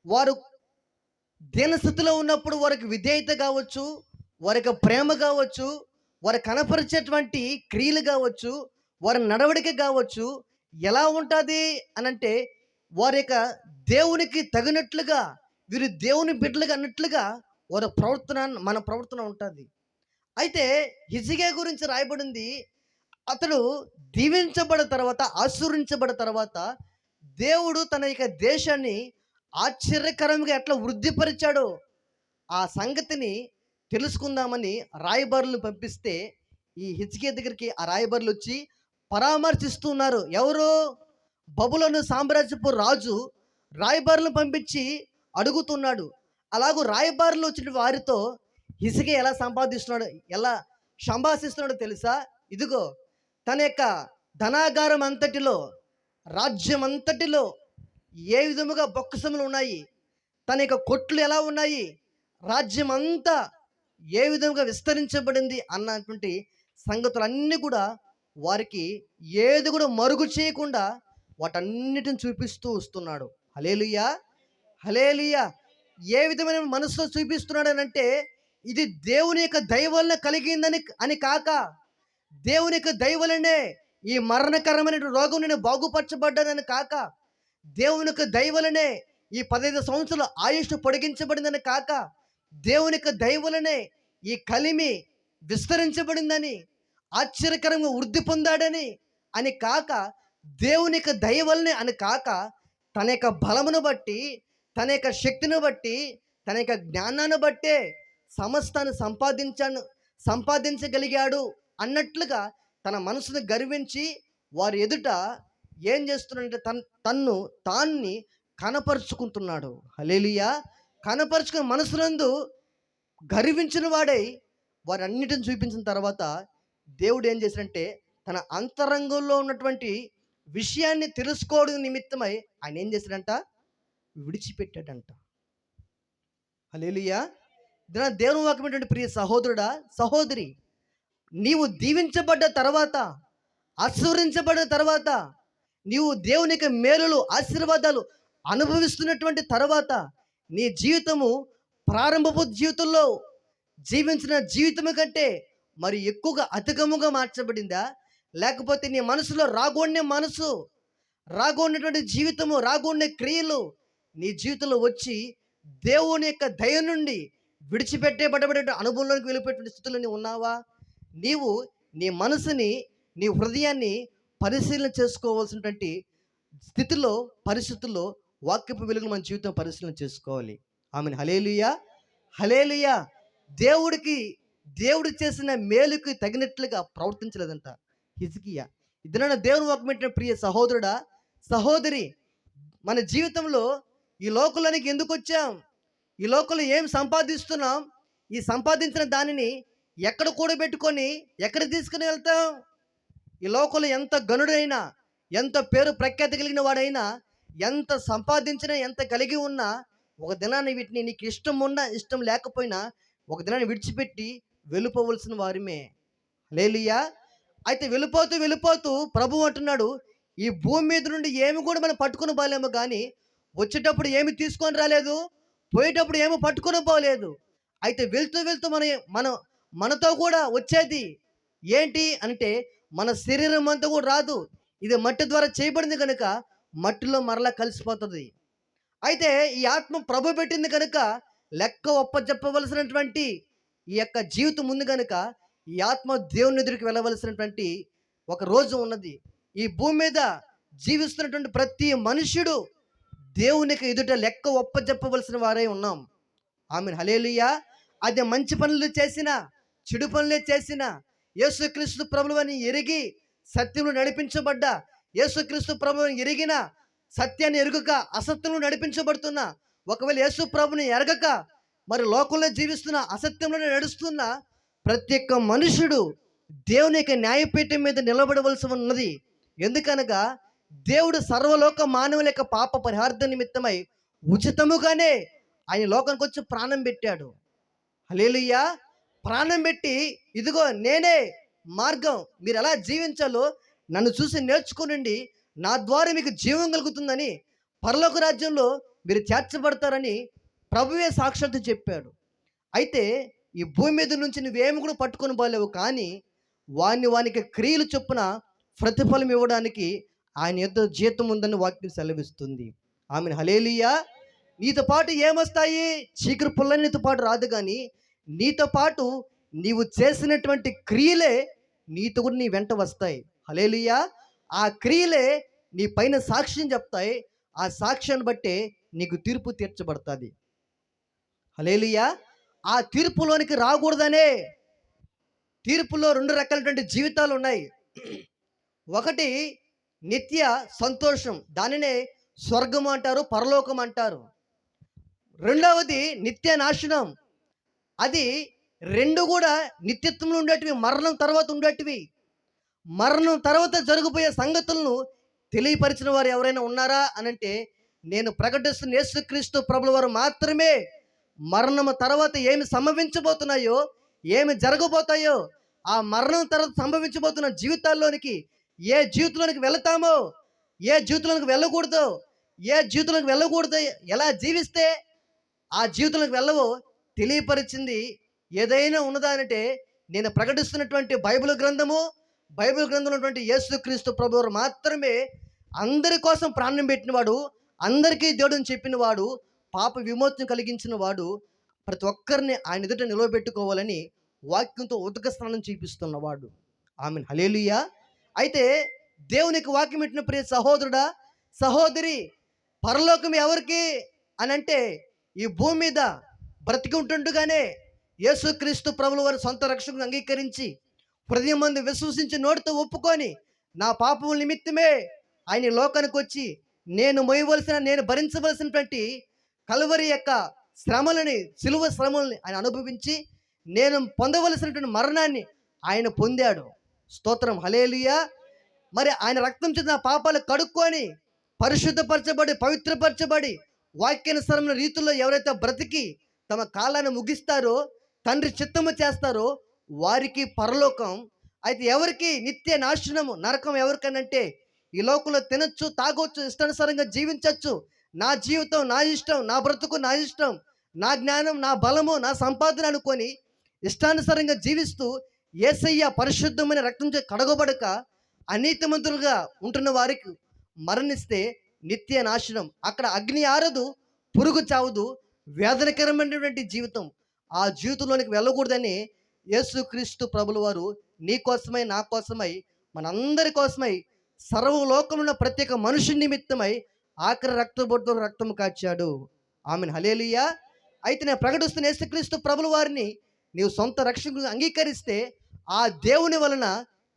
వారు దీనస్థితిలో ఉన్నప్పుడు వారికి విధేయత కావచ్చు, వారికి ప్రేమ కావచ్చు, వారు కనపరిచేటువంటి క్రియలు కావచ్చు, వారి నడవడిక కావచ్చు, ఎలా ఉంటుంది అనంటే వారి యొక్క దేవునికి తగినట్లుగా, వీరు దేవుని బిడ్డలుగా అన్నట్లుగా వారి ప్రవర్తన, మన ప్రవర్తన ఉంటుంది. అయితే హిజ్కియా గురించి రాయబడింది, అతడు దీవించబడిన తర్వాత, ఆశీర్వదించబడిన తర్వాత దేవుడు తన యొక్క దేశాన్ని ఆశ్చర్యకరంగా ఎట్లా వృద్ధిపరిచాడో ఆ సంగతిని తెలుసుకుందామని రాయబారులను పంపిస్తే ఈ హిజ్కియా దగ్గరికి ఆ రాయబారులు వచ్చి పరామర్శిస్తున్నారు. ఎవరు? బబులోను సామ్రాజ్యపు రాజు రాయబారులను పంపించి అడుగుతున్నాడు. అలాగూ రాయబారులు వచ్చిన వారితో హిజ్కియా ఎలా సంపాదిస్తున్నాడు, ఎలా సంభాషిస్తున్నాడో తెలుసా? ఇదిగో తన యొక్క ధనాగారం అంతటిలో, రాజ్యం అంతటిలో ఏ విధముగా బొక్కసములు ఉన్నాయి, తన యొక్క కొట్లు ఎలా ఉన్నాయి, రాజ్యం అంతా ఏ విధంగా విస్తరించబడింది అన్నటువంటి సంగతులన్నీ కూడా వారికి ఏది కూడా మరుగు చేయకుండా వాటన్నిటిని చూపిస్తూ వస్తున్నాడు. హల్లెలూయా, హల్లెలూయా. ఏ విధమైన మనసులో చూపిస్తున్నాడు అంటే ఇది దేవుని యొక్క దయ వలన కలిగిందని అని కాక, దేవుని యొక్క దయ వలనే ఈ మరణకరమైన రోగం నేను బాగుపరచబడ్డానని కాక, దేవుని యొక్క దయ వలనే ఈ 15 సంవత్సరాల ఆయుష్ పొడిగించబడిందని కాక, దేవుని యొక్క దయ వలనే ఈ కలిమి విస్తరించబడిందని, ఆశ్చర్యకరంగా వృద్ధి పొందాడని అని కాక, దేవుని యొక్క దయ వలనే అని కాక, తన యొక్క బలమును బట్టి, తన యొక్క శక్తిని బట్టి, తన యొక్క జ్ఞానాన్ని బట్టే సమస్తాన్ని సంపాదించగలిగాడు అన్నట్లుగా తన మనసును గర్వించి వారి ఎదుట ఏం చేస్తున్నాడంటే తన్ను తాన్ని కనపరుచుకుంటున్నాడు. హల్లెలూయా. కనపరుచుకుని మనసునందు గర్వించిన వాడై వారన్నిటిని చూపించిన తర్వాత దేవుడు ఏం చేశాడంటే తన అంతరంగంలో ఉన్నటువంటి విషయాన్ని తెలుసుకోవడం నిమిత్తమై ఆయన ఏం చేశాడంట? విడిచిపెట్టాడంట. హల్లెలూయా. దేవుని వాక్యమైనటువంటి ప్రియ సహోదరుడా, సహోదరి, నీవు దీవించబడ్డ తర్వాత, ఆశీర్వదించబడిన తర్వాత, నీవు దేవునికి మేలులు, ఆశీర్వాదాలు అనుభవిస్తున్నటువంటి తర్వాత నీ జీవితము ప్రారంభపు జీవితంలో జీవించిన జీవితము కంటే మరి ఎక్కువగా అధికముగా మార్చబడిందా? లేకపోతే నీ మనసులో రాగోడిన మనసు, రాగోడినటువంటి జీవితము, రాగోడిన క్రియలు నీ జీవితంలో వచ్చి దేవుని యొక్క దయ నుండి విడిచిపెట్టబడే అనుభవంలోకి వెళ్ళిపోయేటువంటి స్థితిలో నీవు ఉన్నావా? నీవు నీ మనసుని, నీ హృదయాన్ని పరిశీలన చేసుకోవాల్సినటువంటి స్థితిలో, పరిస్థితుల్లో వాక్యపు వెలుగు మన జీవితం పరిశీలన చేసుకోవాలి. ఆమెను. హల్లెలూయా, హల్లెలూయా. దేవుడు చేసిన మేలుకి తగినట్లుగా ప్రవర్తించలేదంట హిజ్కియా. ఇదన దేవుని వాక్యం పెట్టిన ప్రియ సహోదరుడా, సహోదరి, మన జీవితంలో ఈ లోకంలోనికి ఎందుకు వచ్చాం? ఈ లోకంలో ఏం సంపాదిస్తున్నాం? ఈ సంపాదించిన దానిని ఎక్కడ కూడబెట్టుకొని ఎక్కడ తీసుకుని వెళ్తాం? ఈ లోకంలో ఎంత గనుడైనా, ఎంత పేరు ప్రఖ్యాతి కలిగిన వాడైనా, ఎంత సంపాదించినా, ఎంత కలిగి ఉన్నా, ఒక దినాన్ని వీటిని నీకు ఇష్టం ఉన్నా ఇష్టం లేకపోయినా ఒక దినాన్ని విడిచిపెట్టి వెళ్ళిపోవలసిన వారిమే. హల్లెలూయా. అయితే వెళ్ళిపోతూ వెళ్ళిపోతూ ప్రభువు అంటున్నాడు, ఈ భూమి మీద నుండి ఏమి కూడా మనం పట్టుకొని పోలేము, కానీ వచ్చేటప్పుడు ఏమి తీసుకొని రాలేదు, పోయేటప్పుడు ఏమి పట్టుకొని పోలేదు. అయితే వెళ్తూ వెళ్తూ మనం మనతో కూడా వచ్చేది ఏంటి అంటే, మన శరీరం అంతా కూడా రాదు. ఇది మట్టి ద్వారా చేయబడింది కనుక మట్టిలో మరలా కలిసిపోతుంది. అయితే ఈ ఆత్మ ప్రభు పెట్టింది కనుక లెక్క ఒప్పజెప్పవలసినటువంటి ఈ యొక్క జీవితం ఉంది కనుక ఈ ఆత్మ దేవుని ఎదురుకి వెళ్ళవలసినటువంటి ఒక రోజు ఉన్నది. ఈ భూమి మీద జీవిస్తున్నటువంటి ప్రతి మనుష్యుడు దేవునికి ఎదుట లెక్క ఒప్పజెప్పవలసిన వారై ఉన్నాం. ఆమేన్, హల్లెలూయా. అది మంచి పనులు చేసిన, చెడు పనులే చేసిన, యేసుక్రీస్తు ప్రభువుని ఎరిగి సత్యంలో నడిపించబడ్డ, యేసుక్రీస్తు ప్రభువుని ఎరిగిన, సత్యాన్ని ఎరుగక అసత్యంలో నడిపించబడుతున్న, ఒకవేళ యేసు ప్రభుని ఎరగక మరి లోకంలో జీవిస్తున్న, అసత్యంలోనే నడుస్తున్న ప్రతి ఒక్క మనుషుడు దేవుని యొక్క న్యాయపీఠం మీద నిలబడవలసి ఉన్నది. ఎందుకనగా దేవుడు సర్వలోక మానవుల యొక్క పాప పరిహార్థ నిమిత్తమై ఉచితముగానే ఆయన లోకానికి వచ్చి ప్రాణం పెట్టాడు. హల్లెలూయా. ప్రాణం పెట్టి, ఇదిగో నేనే మార్గం, మీరు ఎలా జీవించాలో నన్ను చూసి నేర్చుకోనండి, నా ద్వారా మీకు జీవం కలుగుతుందని, పరలోక రాజ్యంలో మీరు చేర్చబడతారని ప్రభువే సాక్షాత్తు చెప్పాడు. అయితే ఈ భూమి మీద నుంచి నువ్వేమి కూడా పట్టుకొని పోలేవు, కానీ వానికి క్రియలు చొప్పున ప్రతిఫలం ఇవ్వడానికి ఆయన యొద్ద జీతం ఉందని వాక్యం సెలవిస్తుంది. ఆమెను, హల్లెలూయా. నీతో పాటు ఏమొస్తాయి? చీకటి పుల్ల నీతో పాటు రాదు, కానీ నీతో పాటు నీవు చేసినటువంటి క్రియలే నీతో కూడా నీ వెంట వస్తాయి. హల్లెలూయా. ఆ క్రియలే నీ పైన సాక్ష్యం చెప్తాయి. ఆ సాక్ష్యాన్ని బట్టే నీకు తీర్పు తీర్చబడుతుంది. హల్లెలూయా. ఆ తీర్పులోనికి రాకూడదనే, తీర్పులో రెండు రకాలైనటువంటి జీవితాలు ఉన్నాయి. ఒకటి నిత్య సంతోషం, దానినే స్వర్గం అంటారు, పరలోకం అంటారు. రెండవది నిత్య నాశనం. అది రెండు కూడా నిత్యత్వంలో ఉండేటివి, మరణం తర్వాత ఉండేటివి. మరణం తర్వాత జరగబోయే సంగతులను తెలియపరిచిన వారు ఎవరైనా ఉన్నారా అని అంటే, నేను ప్రకటిస్తున్న యేసుక్రీస్తు ప్రభుల వారు మాత్రమే మరణం తర్వాత ఏమి సంభవించబోతున్నాయో, ఏమి జరగబోతాయో, ఆ మరణం తర్వాత సంభవించబోతున్న జీవితాల్లోనికి, ఏ జీవితంలోనికి వెళతామో, ఏ జీవితంలోనికి వెళ్ళకూడదో, ఏ జీవితంలోకి వెళ్ళకూడదో, ఎలా జీవిస్తే ఆ జీవితంలోకి వెళ్ళవో తెలియపరిచింది ఏదైనా ఉన్నదా అంటే, నేను ప్రకటిస్తున్నటువంటి బైబిల్ గ్రంథంలో ఉన్నటువంటి యేసుక్రీస్తు ప్రభువారు మాత్రమే అందరి కోసం ప్రాణం పెట్టినవాడు, అందరికీ దేవుడిని చెప్పినవాడు, పాప విమోచన కలిగించిన వాడు, ప్రతి ఒక్కరిని ఆయన ఎదుట నిలవబెట్టుకోవాలని వాక్యంతో ఉదక స్నానం చూపిస్తున్నవాడు. ఆమేన్, హల్లెలూయా. అయితే దేవునికి వాక్యం పెట్టిన ప్రియ సహోదరుడా, సహోదరి, పరలోకం ఎవరికి అని అంటే, ఈ భూమి మీద బ్రతికి ఉంటుండగానే యేసుక్రీస్తు ప్రభుల వారి సొంత రక్షకుని అంగీకరించి హృదయం మందు విశ్వసించి నోటితో ఒప్పుకొని నా పాపముల నిమిత్తమే ఆయన లోకానికి వచ్చి నేను భరించవలసినటువంటి కలువరి యొక్క శ్రమలని, సిలువ శ్రమలని ఆయన అనుభవించి నేను పొందవలసినటువంటి మరణాన్ని ఆయన పొందాడు. స్తోత్రం, హల్లెలూయా. మరి ఆయన రక్తం చేత నా పాపాలు కడుక్కొని పరిశుద్ధపరచబడి పవిత్రపరచబడి వాక్యానుసారమైన రీతిలో ఎవరైతే బ్రతికి తమ కాలాన్ని ముగిస్తారో, తండ్రి చిత్తము చేస్తారో వారికి పరలోకం. అయితే ఎవరికి నిత్య నాశనము, నరకం ఎవరికనంటే, ఈ లోకంలో తినొచ్చు, తాగొచ్చు, ఇష్టానుసారంగా జీవించవచ్చు, నా జీవితం నా ఇష్టం, నా బ్రతుకు నా ఇష్టం, నా జ్ఞానం నా బలము నా సంపాదన అనుకొని ఇష్టానుసారంగా జీవిస్తూ యేసయ్య పరిశుద్ధమైన రక్తంతో కడగబడక అనీతిమంతులుగా ఉంటున్న వారికి మరణిస్తే నిత్య నాశనం. అక్కడ అగ్ని ఆరదు, పురుగు చావదు, వేదనకరమైనటువంటి జీవితం. ఆ జీవితంలోనికి వెళ్ళకూడదని యేసుక్రీస్తు ప్రభుల వారు నీ కోసమై, నా కోసమై, మనందరి కోసమై, సర్వలోకంలో ఉన్న ప్రత్యేక మనుషుని నిమిత్తమై ఆఖరి రక్తబొట్టు రక్తం కాచాడు. ఆమేన్, హల్లెలూయా. అయితే నేను ప్రకటిస్తున్న యేసుక్రీస్తు ప్రభుల వారిని నీవు సొంత రక్షకుడిగా అంగీకరిస్తే ఆ దేవుని వలన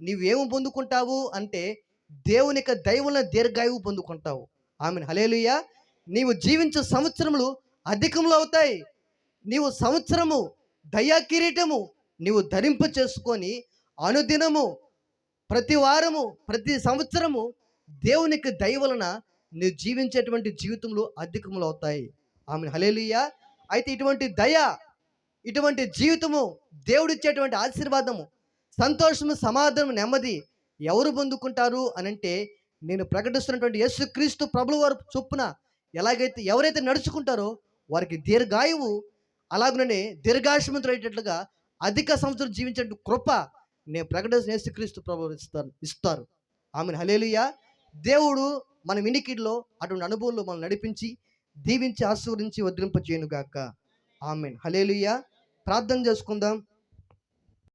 నీవేమి పొందుకుంటావు అంటే, దేవుని యొక్క దైవంలో దీర్ఘాయువు పొందుకుంటావు. Amen hallelujah. నీవు జీవించే సంవత్సరములు అధికములు అవుతాయి. నీవు సంవత్సరము దయా కిరీటము నీవు ధరింప చేసుకొని అనుదినము, ప్రతి వారము, ప్రతి సంవత్సరము దేవునికి దయ వలన నువ్వు జీవించేటువంటి జీవితంలో అధికములు అవుతాయి. Amen hallelujah. అయితే ఇటువంటి దయ, ఇటువంటి జీవితము, దేవుడిచ్చేటువంటి ఆశీర్వాదము, సంతోషము, సమాధానం, నెమ్మది ఎవరు పొందుకుంటారు అనంటే, నేను ప్రకటిస్తున్నటువంటి యేసుక్రీస్తు ప్రభుల వారు చొప్పున ఎలాగైతే ఎవరైతే నడుచుకుంటారో వారికి దీర్ఘాయువు, అలాగనే దీర్ఘాయుష్మంతులయ్యేటట్లుగా అధిక సంవత్సరం జీవించే కృప నేను ప్రకటిస్తున్న యేసుక్రీస్తు ప్రభువు ఇస్తారు. Amen hallelujah. దేవుడు మన వినికిడిలో అటువంటి అనుభవంలో మనం నడిపించి, దీవించి, ఆశీర్వదించి, వదిలింప చేయనుగాక. Amen hallelujah. ప్రార్థన చేసుకుందాం.